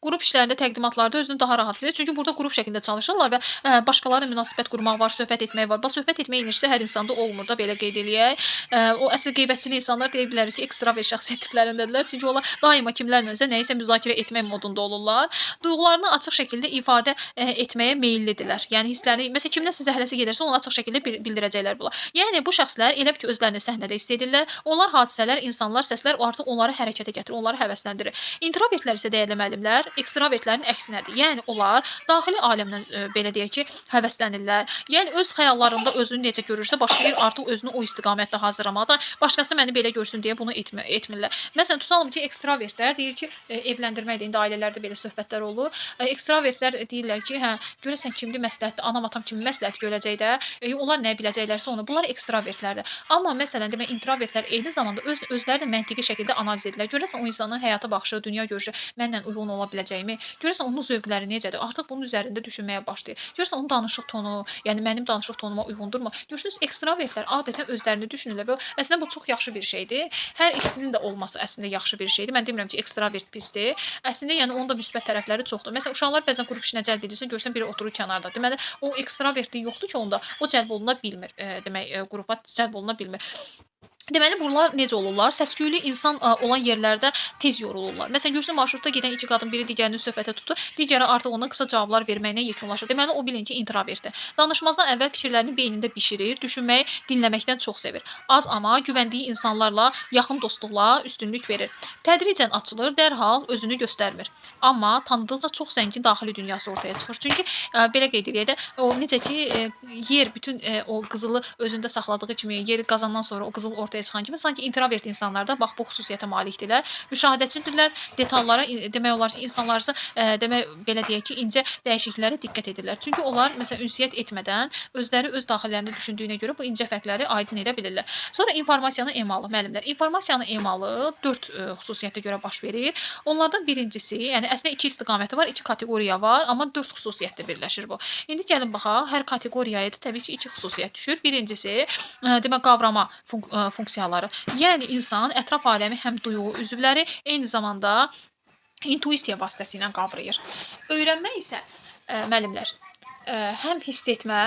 qrup işlərində, təqdimatlarda özünü daha rahat hiss edir. Çünki burada qrup şəklində çalışırlar və başqalarıyla münasibət qurmaq var, söhbət etmək var. Bax, söhbət etmək enerjisi hər insanda olmur da, belə qeyd eləyək. O əsl qeybətçili insanlar deyə bilərik ki, ekstravert şəxsiyyət tiplərindədirlər. Çünki onlar daima kimlərləsə nəyisə müzakirə etmək modunda olurlar. Duyğularını açıq şəkildə ifadə etməyə meyillidirlər. Yəni hisslərini, məsələn, kimdən zəhləsi gedərsə, onu açıq şəkildə bildirəcəklər bunlar. Yəni bu şəxslər elə ki, özlərini səhnədə hiss edirlər. Onlar hadisələr, insanlar, səslər artıq onları hərəkətə gətirir, onları həvəsləndirir. İntrovertlər isə dəyərli müəllimlər, ekstravertlərin əksinədir. Yəni onlar daxili aləmdən belə deyək ki, həvəslənirlər. Yəni öz xəyallarında özünü necə görürsə, başlayır artıq özünü o istiqamətdə hazırlamaqda. Başqası məni belə görsün deyə bunu etmirlər. Məsələn, tutalım ki, ekstravertlər deyir ki, evləndirməkdə indi ailələrdə belə söhbətlər olur. Ekstravertlər deyirlər ki, hə, görəsən kimdir məsləhətdir, anam atam kimi məsləhət görəcək də, onlar nə biləcəklərsə onu. Bunlar ekstravertlərdir. Amma məsələn, demək introvertlər eyni zamanda özləri də məntiqi şəkildə analiz edirlər. Görəsən o insanın həyata baxışı, dünya görüşü mənlə uyğun ola biləcəkmi? Görəsən onun zövqləri necədir? Artıq bunun üzərində düşünməyə başlayır. Görəsən onun danışıq tonu, yəni mənim danışıq tonuma uyğundurmu? Görürsünüz, ekstravertlər adətən özlərini düşünürlər və əslində bu çox yaxşı bir şeydir. Hər ikisinin də olması əslində yaxşı bir şeydir. Mən demirəm ki, ekstravert pisdir. Əslində yəni onun da müsbət tərəfləri çoxdur. Məsələn, uşaqlar bəzən qrup işinə cəlb edilsin, görsən biri oturur kənarda. Deməli, o ekstravertlik yoxdur ki, onda o cəlb oluna bilmir. Demək, qrupa cəlb oluna bilmir. Deməli, bunlar necə olurlar? Səsküylü insan olan yerlərdə tez yorulurlar. Məsələn, görürsən marşrutda gedən iki qadın biri digərini söhbətə tutur, digəri artıq ona qısa cavablar verməklə yekunlaşır. Deməli, o bilin ki, introvertdir. Danışmazdan əvvəl fikirlərini beynində bişirir, düşünməyi, dinləməkdən çox sevir. Az amma güvəndiyi insanlarla yaxın dostluqla üstünlük verir. Tədricən açılır, dərhal özünü göstərmir. Amma tanıdıqca çox zəngin daxili dünyası ortaya çıxır. Çünki belə qeyd edək də, o necə ki, yer bütün o qızılı özündə saxladığı kimi, yeri qazandan sonra o qızıl ortaya çıxan kimi sanki introvert insanlar da bax bu xüsusiyyətə malikdirlər. Müşahidəçidirlər, detallara demək olar ki, insanlar demək belə deyək ki, incə dəyişikliklərə diqqət edirlər. Çünki onlar məsələn ünsiyyət etmədən özləri öz daxillərində düşündüyünə görə bu incə fərqləri aydın edə bilirlər. Sonra informasiyanın emalı, müəllimlər. İnformasiyanın emalı 4 xüsusiyyətə görə baş verir. Onlardan birincisi, yəni əslində 2 istiqaməti var, 2 kateqoriya var, amma 4 xüsusiyyətdə birləşir bu. İndi gəlin baxaq, hər kateqoriyaya da təbii ki, 2 xüsusiyyət düşür. Birincisi, demək qavrama funksiyaları. Yəni insan ətraf aləmi həm duyğu üzvləri, eyni zamanda intuisiya vasitəsilə qavrayır. Öyrənmə isə müəllimlər həm hiss etmə,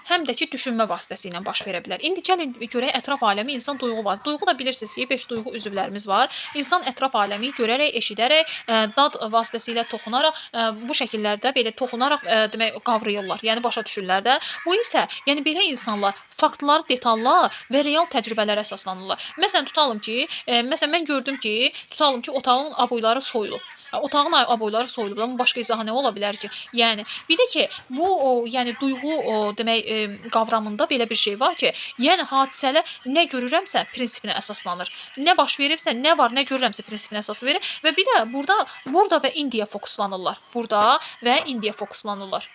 həm də ki, düşünmə vasitəsilə baş verə bilər. İndi gəlin görək ətraf aləmi insan duyğu var. Duyğu da bilirsiniz ki, 5 duyğu üzvlərimiz var. İnsan ətraf aləmi görərək, eşidərək, dad vasitəsilə toxunaraq, bu şəkillərdə belə toxunaraq demək qavrayırlar. Yəni başa düşürlər də. Bu isə, yəni belə insanlar faktlar, detallar və real təcrübələrə əsaslanırlar. Məsələn, tutalım ki, məsələn mən gördüm ki, tutalım ki, otağın aboyları soyulub. Otağın aboyları soyulub. Bunun başqa izahı nə ola bilər ki? Yəni bir də ki, bu yəni duyğu demək qavramında belə bir şey var ki, yəni hadisələr nə görürəmsə prinsipinə əsaslanır. Nə baş veribsə, nə var, nə görürəmsə prinsipinə əsas verir və bir də burada və indiyə fokuslanırlar. Burada və indiyə fokuslanırlar.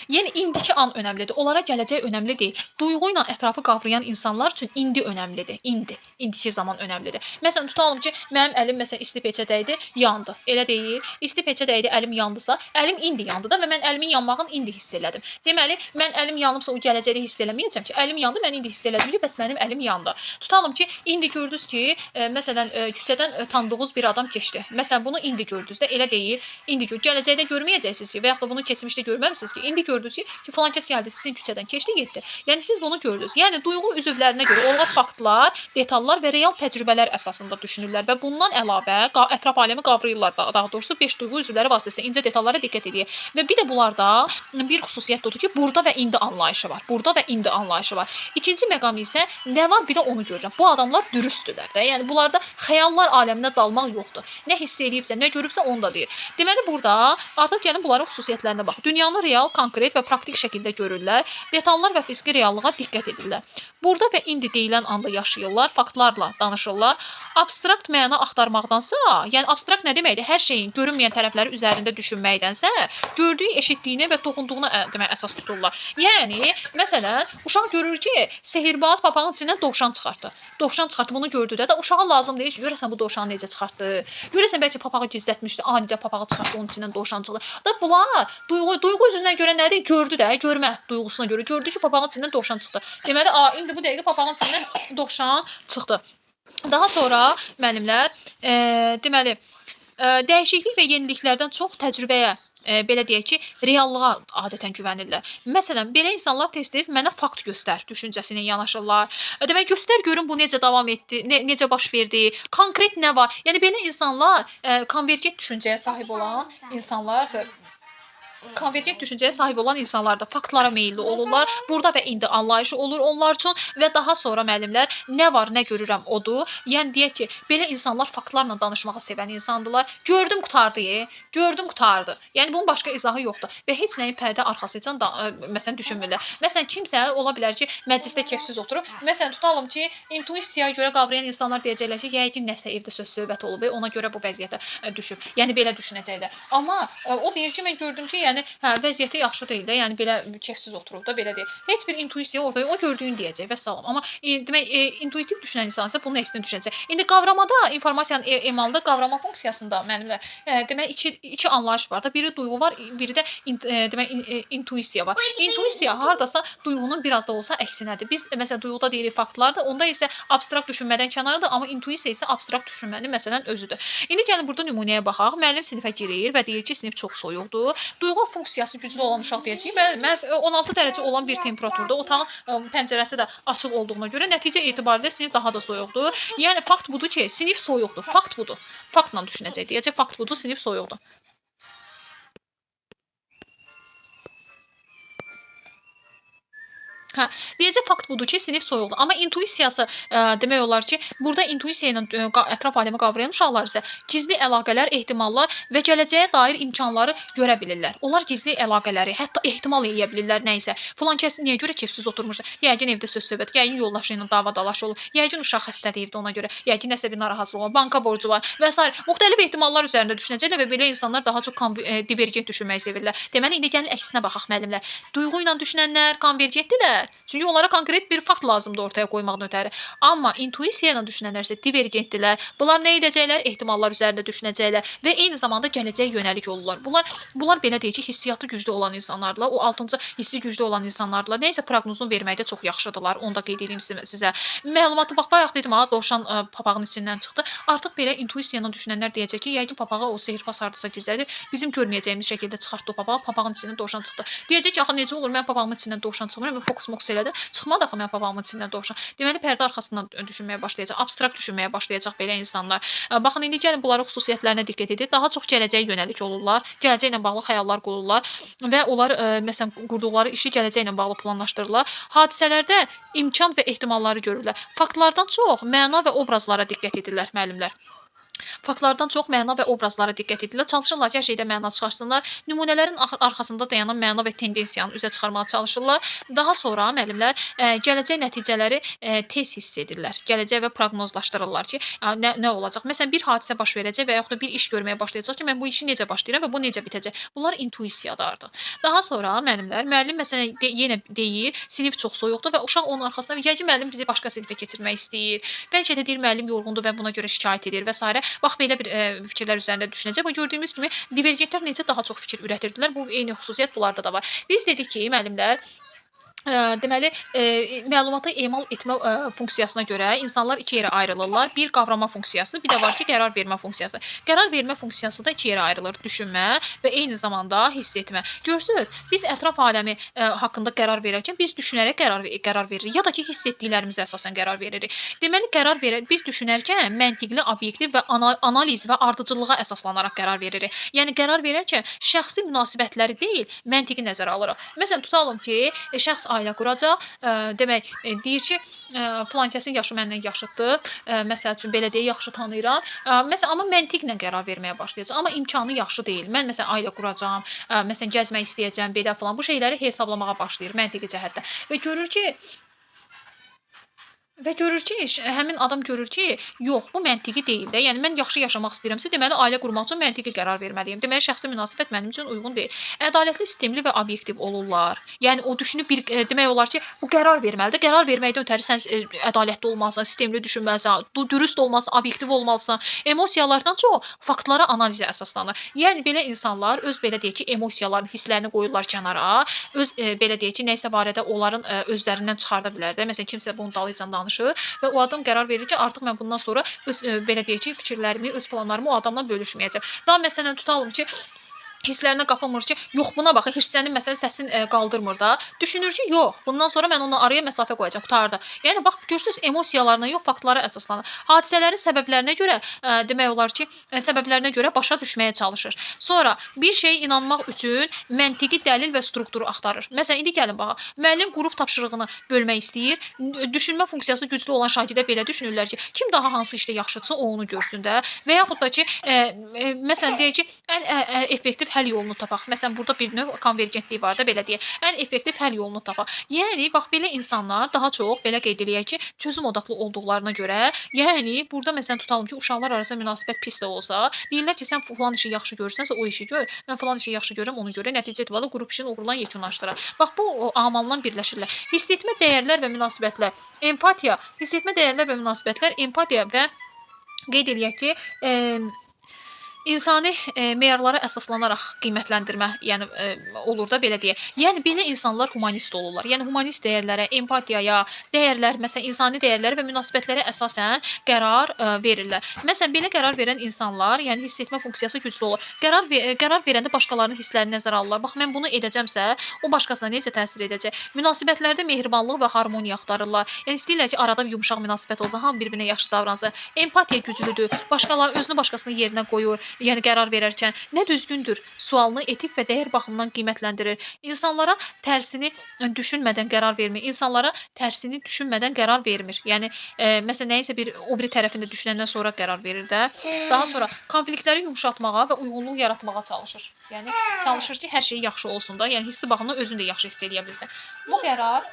Yəni indiki an önəmlidir. Onlara gələcək önəmli deyil. Duyğu ilə ətrafı qavrayan insanlar üçün indi önəmlidir. İndiki zaman önəmlidir. Məsələn, tutalım ki, mənim əlim məsələn isti peçə dəydi, yandı. Elə deyil. İsti peçə dəydi, əlim yandısa, əlim indi yandı da və mən əlimin yanmağını indi hiss elədim. Deməli, mən əlim yanıbsa o gələcəkdə hiss eləməyəcəm ki, əlim yandı, mən indi hiss elədim ki, bəs mənim əlim yandı. Tutalım ki, indi gördünüz ki, məsələn, küçədən tanıdığınız bir adam keçdi. Məsələn, bunu indi gördünüz də, elə deyil. İndi gələcəkdə görməyəcəksiniz ki, və yaxud da bunu keçmişdə görməmisiniz ki, indi gördünüz ki, filan kəs gəldi, sizin küçədən keçdi, getdi. Yəni siz bunu gördünüz. Yəni duyğu üzvlərinə görə onlar faktlar, detallar və real təcrübələr əsasında düşünürlər və bundan əlavə ətraf aləmi qavrayırlar. Daha doğrusu 5 duyğu üzvləri vasitəsilə incə detallara diqqət edir. Və bir də bunlarda bir xüsusiyyət odur ki, burada və indi anlayışı var. Burada və indi anlayışı var. İkinci məqam isə nə var? Bir də onu görürəm. Bu adamlar dürüstdürlər də. Yəni bunlarda xəyallar aləminə dalmaq yoxdur. Nə hiss eləyibsə, nə görübsə onu da deyir. Deməli burada artıq gəlin bunların xüsusiyyətlərinə bax. Dünyanı real, konkret və praktik şəkildə görürlər. Detallar və fiziki reallığa diqqət edirlər. Burada və indi deyilən anda yaşayırlar, faktlarla danışırlar. Abstrakt məna axtarmaqdansa, yəni abstrakt nə deməkdir? Hər şeyin görünməyən tərəfləri üzərində düşünməkdənsə, gördüyü, eşitdiyinə və toxunduğuna demək əsas tuturlar. Yəni, məsələn, uşaq görür ki, sehirbaz papağın içindən dovşan çıxartdı. Dovşan çıxartdı, bunu gördü də uşağa lazım deyir ki, görəsən bu dovşanı necə çıxartdı? Görəsən bəlkə papağı gizlətmişdi, anidən papağı çıxartdı, onun içindən dovşan çıxdı. Da bunlar duyğu üzündən görə nədir? Gördü də, görmə duyğusuna görə gördü ki, papağın içindən dovşan çıxdı. Deməli, indi bu dəqiqə papağın içindən dovşan çıxdı. Daha sonra müəllimlər, deməli, dəyişiklik və yeniliklərdən çox təcrübəyə, belə deyək ki, reallığa adətən güvənirlər. Məsələn, belə insanlar tez-tez mənə fakt göstər düşüncəsi ilə yanaşırlar. Demək, göstər görüm bu necə davam etdi, necə baş verdi, konkret nə var? Yəni belə insanlar konvergent düşüncəyə sahib olan insanlardır. Konvergent düşüncəyə sahib olan insanlar da faktlara meyilli olurlar. Burada və indi anlayışı olur onlar üçün və daha sonra müəllimlər nə var, nə görürəm odur. Yəni deyək ki, belə insanlar faktlarla danışmağı sevən insandılar. Gördüm qurtardı, gördüm qurtardı. Yəni bunun başqa izahı yoxdur və heç nəyin pərdə arxasıcan da məsələn düşünmürlər. Məsələn, kimsə ola bilər ki, məclisdə kefsiz oturub. Məsələn, tutalım ki, intuisiyaya görə qavrayan insanlar deyəcəklər ki, yəqin nəsə evdə söz-söhbət olub və ona görə bu vəziyyətə düşüb. Yəni belə düşünəcəklər. Amma o deyir ki, mən gördüm ki, yəni vəziyyəti yaxşı deyil də, yəni belə kefsiz oturub da, belə deyil. Heç bir intuisiya orada o gördüyünü deyəcək və salam. Amma demək intuitiv düşünən insan isə bunun əksinə düşünəcək. İndi qavramada, informasiyanın emalında qavrama funksiyasında müəllimlər, demək iki anlayış var da. Biri duyğu var, biri də demək intuisiya var. İntuisiya hardasa duyğunun biraz da olsa əksinədir. Biz məsələn duyğuda deyirik faktlardır, onda isə abstrakt düşünmədən kənardır, amma intuisiya isə abstrakt düşünmənin məsələn özüdür. İndi gəlin burada nümunəyə baxaq. Müəllim sinifə girir və deyir ki, sinif çox soyuqdur. Duyğu funksiyası güclü olan uşaq deyəcək və 16 dərəcə olan bir temperaturda otağın pəncərəsi də açıq olduğuna görə nəticə etibarilə sinif daha da soyuqdur. Yəni fakt budur ki, sinif soyuqdur. Fakt budur. Faktla düşünəcək. Deyəcək fakt budur, sinif soyuqdur. Hə, deyəcək fakt budur ki, sinif soyuqdur. Amma intuisiyası demək olar ki, burada intuisiya ilə ətraf aləmi qavrayan uşaqlar isə gizli əlaqələr, ehtimallar və gələcəyə dair imkanları görə bilirlər. Onlar gizli əlaqələri, hətta ehtimal eləyə bilirlər nə isə. Filan kəs niyə görə kefsiz oturmuşdur? Yəqin evdə söz-söhbət, yəqin yoldaşı ilə dava-dalaş olur, yəqin uşaq xəstədir evdə ona görə, yəqin nəsə bir narahatçılıq var, banka borcu var və s. Müxtəlif ehtimallar üzərində düşünəcəklər və belə insanlar daha çox divergent düşünməyi sevirlər. Deməli, indi gəlin əksinə baxaq müəllimlər. Duyğu ilə düşünənlər konvergentdirlər. bilər. Çünki onlara konkret bir fakt lazımdır ortaya qoymaqdan ötəri. Amma intuisiya ilə düşünənlər isə divergentdirlər. Bunlar nə edəcəklər? Ehtimallar üzərində düşünəcəklər və eyni zamanda gələcəyə yönəlik olurlar. Bunlar belə deyək ki, hissiyatı güclü olan insanlarla, o 6-cı hissi güclü olan insanlarla nə isə proqnozun verməkdə çox yaxşıdırlar. Onu da qeyd edeyim sizə. Məlumatı bax bayaq dedim ha, dovşan papağın içindən çıxdı. Artıq belə intuisiya ilə düşünənlər deyəcək ki, yəqin papağa o sehirbaz hardasa gizlədir. Bizim görməyəcəyimiz şəkildə çıxartdı o papağı, papağın içindən dovşan çıxdı. Deyəcək ki, axı necə olur? Mən papağımın içindən dovşan çıxmır, mən fokus elədim. Çıxmadı axı mən papağımın içindən dovşan. Deməli pərdə arxasından düşünməyə başlayacaq, abstrakt düşünməyə başlayacaq belə insanlar. Baxın indi gəlin bunların xüsusiyyətlərinə diqqət edin. Daha çox gələcəyə yönəlik olurlar. Gələcəklə bağlı xəyallar qururlar və onlar məsələn qurduqları işi gələcəklə bağlı planlaşdırırlar. Hadisələrdə imkan və ehtimalları görürlər. Faktlardan çox məna və obrazlara diqqət edirlər müəllimlər. Faktlardan çox məna və obrazlara diqqət edirlər. Çalışırlar ki, hər şeydə məna çıxarsınlar. Nümunələrin arxasında dayanan məna və tendensiyanı üzə çıxarmağa çalışırlar. Daha sonra müəllimlər gələcək nəticələri tez hiss edirlər. Gələcək və proqnozlaşdırırlar ki, nə olacaq? Məsələn, bir hadisə baş verəcək və yaxud da bir iş görməyə başlayacaq ki, mən bu işi necə başlayıram və bu necə bitəcək? Bunlar intuisiyadardır. Daha sonra müəllim məsələn yenə deyir, sinif çox soyuqdur və uşaq onun arxasında yəqin müəllim bizi başqa sinifə keçirmək istəyir. Bəlkə də deyir müəllim yorğundur və buna görə şikayət edir və s. Bax belə bir fikirlər üzərində düşünəcək. Və gördüyümüz kimi divergentlər necə daha çox fikir ürətirdilər. Bu eyni xüsusiyyət bunlarda da var. Biz dedik ki, müəllimlər deməli, məlumatı emal etmə funksiyasına görə insanlar iki yerə ayrılırlar. Bir qavrama funksiyası, bir də var ki, qərar vermə funksiyası. Qərar vermə funksiyası da iki yerə ayrılır. Düşünmə və eyni zamanda hiss etmə. Görürsünüz, biz ətraf aləmi haqqında qərar verərkən biz düşünərək qərar veririk ya da ki, hiss etdiklərimizə əsasən qərar veririk. Deməli, biz düşünərkən məntiqli, obyektiv və analiz və ardıcıllığa əsaslanaraq qərar veririk. Yəni qərar verərkən şəxsi münasibətləri deyil, məntiqi nəzərə alırıq. Məsələn, tutalım ki, şəxs ailə quracaq. Demək, deyir ki, filankəsin yaşı məndən yaşıddır. Məsəl üçün belə deyə yaxşı tanıyıram. Məsələn, amma məntiqlə qərar verməyə başlayacaq. Amma imkanı yaxşı deyil. Mən məsələn ailə quracağam, məsələn gəzmək istəyəcəm, belə falan. Bu şeyləri hesablamağa başlayır məntiqi cəhətdən. Və görür ki, həmin adam görür ki, yox, bu məntiqi deyil də. Yəni mən yaxşı yaşamaq istəyirəmsə, deməli ailə qurmaq üçün məntiqi qərar verməliyəm. Deməli şəxsi münasibət mənim üçün uyğun deyil. Ədalətli, sistemli və obyektiv olurlar. Yəni o düşünüb demək olar ki, bu qərar verməlidir. Qərar verməkdən ötəri sən ədalətli olmalısan, sistemli düşünməlisən, dürüst olmalısan, obyektiv olmalısan. Emosiyalardan çox faktlara, analizə əsaslanır. Yəni belə insanlar öz belə deyək ki, emosiyalarını, hisslərini qoyurlar kənara. Öz belə deyək ki, nəyisə barədə onların özlərindən çıxarda bilər də. Məsələn, kimsə bunun dalıcan danışır və o adam qərar verir ki, artıq mən bundan sonra öz belə deyək ki, fikirlərimi, öz planlarımı o adamla bölüşməyəcəm. Daha məsələn tutalım ki, hisslərinə qapılmır ki, yox buna bax, hirslənib məsələn səsin qaldırmır da. Düşünür ki, yox, bundan sonra mən onunla araya məsafə qoyacağam, qurtardı. Yəni bax görürsüz, emosiyalarına yox, faktlara əsaslanır. Hadisələrin səbəblərinə görə demək olar ki, səbəblərinə görə başa düşməyə çalışır. Sonra bir şeyə inanmaq üçün məntiqi dəlil və strukturu axtarır. Məsələn, indi gəlin baxaq. Müəllim qrup tapşırığını bölmək istəyir. Düşünmə funksiyası güclü olan şagirdlər belə düşünürlər ki, kim daha hansı işdə yaxşıdırsa o onu görsün də. Və yaxud da ki, məsələn deyək ki, ən effektiv həll yolunu tapaq. Məsələn, burada bir növ konvergentlik var da, belə deyək. Ən effektiv həll yolunu tapaq. Yəni, bax, belə insanlar daha çox, belə qeyd eləyək ki, çözüm odaqlı olduqlarına görə, yəni, burada məsələn, tutalım ki, uşaqlar arasında münasibət pis də olsa, deyirlər ki, sən falan işi yaxşı görürsənsə, o işi gör, mən falan işi yaxşı görürəm, onu görə nəticə etibarilə qrup işini uğurla yekunlaşdırır. Bax, bu amaldan birləşirlər. Hiss etmə dəyərlər və münasibətlər, empatiya, hiss etmə dəyərlər və münasibətlər, empatiya və qeyd eləyək ki, insani meyarlara əsaslanaraq qiymətləndirmə, yəni olur da belə deyək. Yəni belə insanlar humanist olurlar. Yəni humanist dəyərlərə, empatiyaya, dəyərlər, məsələn, insani dəyərlərə və münasibətlərə əsasən qərar verirlər. Məsələn, belə qərar verən insanlar, yəni hiss etmə funksiyası güclü olur. Qərar verəndə başqalarının hisslərini nəzərə alırlar. Bax, mən bunu edəcəmsə, o başqasına necə təsir edəcək? Münasibətlərdə mehribanlıq və harmoniya axtarırlar. Yəni istəyirlər ki, arada yumşaq münasibət olsa, hamı bir-birinə yaxşı davransın. Empatiya güclüdür. Özünü başqasının yerinə qoyur. Yəni qərar verərkən nə düzgündür sualını etik və dəyər baxımından qiymətləndirir. İnsanlara tərsini düşünmədən qərar vermir. İnsanlara tərsini düşünmədən qərar vermir. Yəni məsələn nəyisə o biri tərəfində düşünəndən sonra qərar verir də. Daha sonra konfliktləri yumşaltmağa və uyğunluq yaratmağa çalışır. Yəni çalışır ki, hər şey yaxşı olsun da. Yəni hissi baxımdan özün də yaxşı hiss edə bilirsən. Bu qərar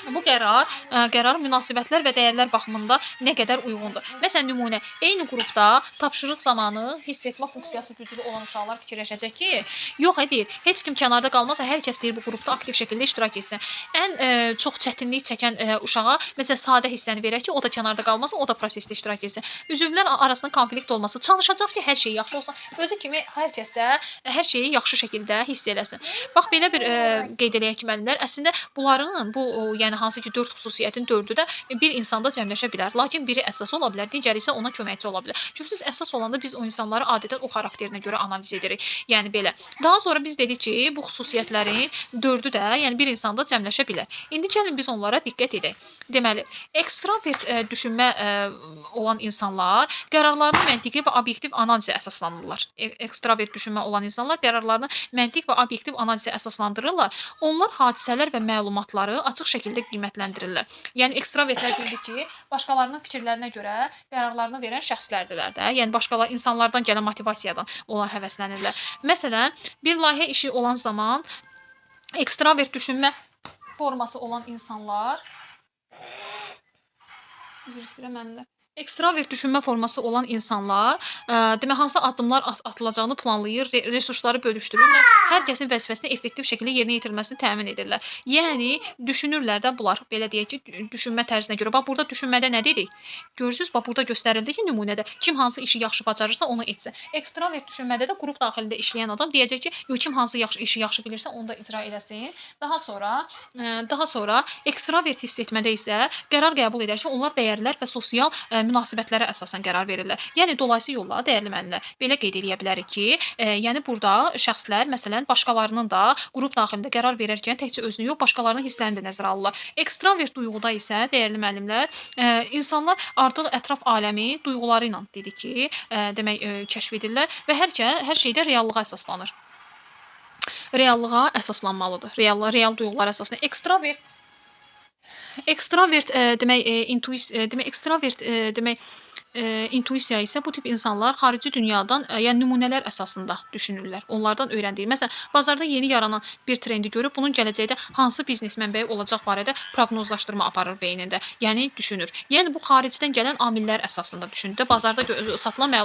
Bu qərar münasibətlər və dəyərlər baxımında nə qədər uyğundur? Məsələn, nümunə, eyni qrupda tapşırıq zamanı hiss etmə funksiyası güclü olan uşaqlar fikirləşəcək ki, yox deyir, heç kim kənarda qalmasa, hər kəs deyir bu qrupda aktiv şəkildə iştirak etsin. Ən çox çətinlik çəkən uşağa məsələn sadə hissəni verək ki, o da kənarda qalmasın, o da prosesdə iştirak etsin. Üzvlər arasında konflikt olması, çalışacaq ki, hər şey yaxşı olsun. Özü kimi hər kəs də hər şeyi yaxşı şəkildə hiss eləsin. Bax belə bir qeyd eləyək ki, müəllimlər, əslində bunların yəni hansı ki 4 xüsusiyyətin 4-ü də bir insanda cəmləşə bilər. Lakin biri əsas ola bilər, digəri isə ona köməkçi ola bilər. Görürsüz, əsas olanda biz o insanları adətən o xarakterinə görə analiz edirik. Yəni belə. Daha sonra biz dedik ki, bu xüsusiyyətlərin 4-ü də yəni bir insanda cəmləşə bilər. İndi gəlin biz onlara diqqət edək. Deməli, ekstravert düşünmə olan insanlar qərarlarını məntiqi və obyektiv analizə əsaslanırlar. Ekstravert düşünmə olan insanlar qərarlarını məntiq və obyektiv analizə əsaslandırırlar. Onlar hadisələr və məlumatları açıq şəkildə qiymətləndirirlər. Yəni ekstravertlər bildik ki, başqalarının fikirlərinə görə qərarlarını verən şəxslərdirlər də. Yəni başqaları insanlardan gələn motivasiyadan onlar həvəslənirlər. Məsələn, bir layihə işi olan zaman ekstravert düşünmə forması olan insanlar üzr istəyirəm mənimlə. Ekstravert düşünmə forması olan insanlar demək hansı addımlar atılacağını planlayır, resursları bölüşdürürlər, hər kəsin vəzifəsini effektiv şəkildə yerinə yetirilməsini təmin edirlər. Yəni düşünürlər də bunlar. Belə deyək ki, düşünmə tərzinə görə. Bax burada düşünmədə nə dedik? Görürsüz, bax burada göstərildi ki, nümunədə kim hansı işi yaxşı bacarırsa onu etsin. Ekstravert düşünmədə də qrup daxilində işləyən adam deyəcək ki, kim hansı işi yaxşı bilirsə onu da icra eləsin. Daha sonra ekstravert hiss etmədə isə qərar qəbul edər ki, onlar dəyərlər və sosial münasibətlərə əsasən qərar verirlər. Yəni dolayısı yolla dəyərli müəllimlər belə qeyd eləyə bilərik ki, yəni burada şəxslər məsələn başqalarının da qrup daxilində qərar verərkən təkcə özünü yox, başqalarının hisslərini də nəzərə alırlar. Ekstravert duyğuda isə dəyərli müəllimlər, insanlar artıq ətraf aləmi duyğuları ilə dedik ki, demək kəşf edirlər və hər şeydə reallığa əsaslanır. Reallığa əsaslanmalıdır. Real duyğulara əsaslanır. Ekstravert intuisiya isə bu tip insanlar xarici dünyadan, yəni nümunələr əsasında düşünürlər. Onlardan öyrəndiyi. Məsələn, bazarda yeni yaranan bir trendi görüb bunun gələcəkdə hansı biznes mənbəyi olacaq barədə proqnozlaşdırma aparır beynində. Yəni düşünür. Yəni bu xaricdən gələn amillər əsasında düşündü. Bazarda satılan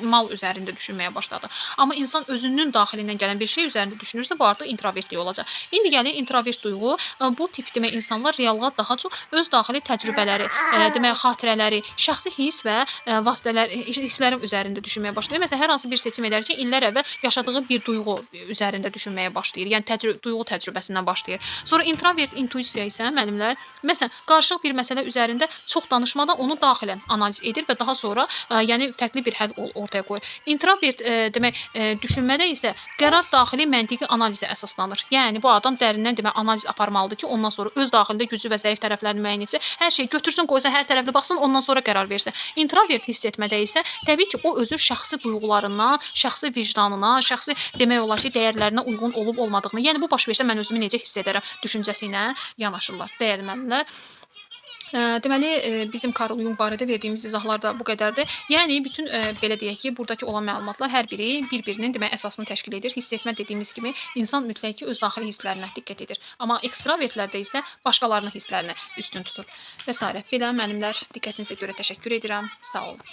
mal üzərində düşünməyə başladı. Amma insan özünün daxilindən gələn bir şey üzərində düşünürsə, bu artıq introvertlik olacaq. İndi gəlir introvert duyğu. Bu tip demək insanlar reallığa daha çox öz daxili təcrübələri, demək xatirələri, şəxsi hiss və hisslərim üzərində düşünməyə başlayır. Məsələn, hər hansı bir seçim edərkən illər əvvəl yaşadığı bir duyğu üzərində düşünməyə başlayır. Yəni duyğu təcrübəsindən başlayır. Sonra introvert intuisiya isə müəllimlər, məsələn, qarışıq bir məsələ üzərində çox danışmadan onu daxilən analiz edir və daha sonra yəni fərqli bir həll ortaya qoyur. Introvert demək düşünmədə isə qərar daxili məntiqi analizə əsaslanır. Yəni bu adam dərindən demək analiz aparmalıdır ki, ondan sonra öz daxilində güclü və zəif tərəflərini müəyyən etsin, hər şey götürsün, qoysa hər tərəfli baxsın, ondan sonra qərar versin. Introvert hiss etmədə isə təbii ki, o özü şəxsi duyğularına, şəxsi vicdanına, şəxsi demək olar ki, dəyərlərinə uyğun olub-olmadığını, yəni bu baş versə mən özümü necə hiss edərəm düşüncəsi ilə yanaşırlar. Dəyərli müəllimlər. Deməli, bizim Karl Jung barədə verdiyimiz izahlar da bu qədərdir. Yəni, bütün belə deyək ki, buradakı olan məlumatlar hər biri bir-birinin demək əsasını təşkil edir. Hiss etmə dediyimiz kimi insan mütləq ki, öz daxili hisslərinə diqqət edir. Amma ekstravertlərdə isə başqalarının hisslərini üstün tutur və s. Belə müəllimlər, diqqətinizə görə təşəkkür edirəm. Sağ olun.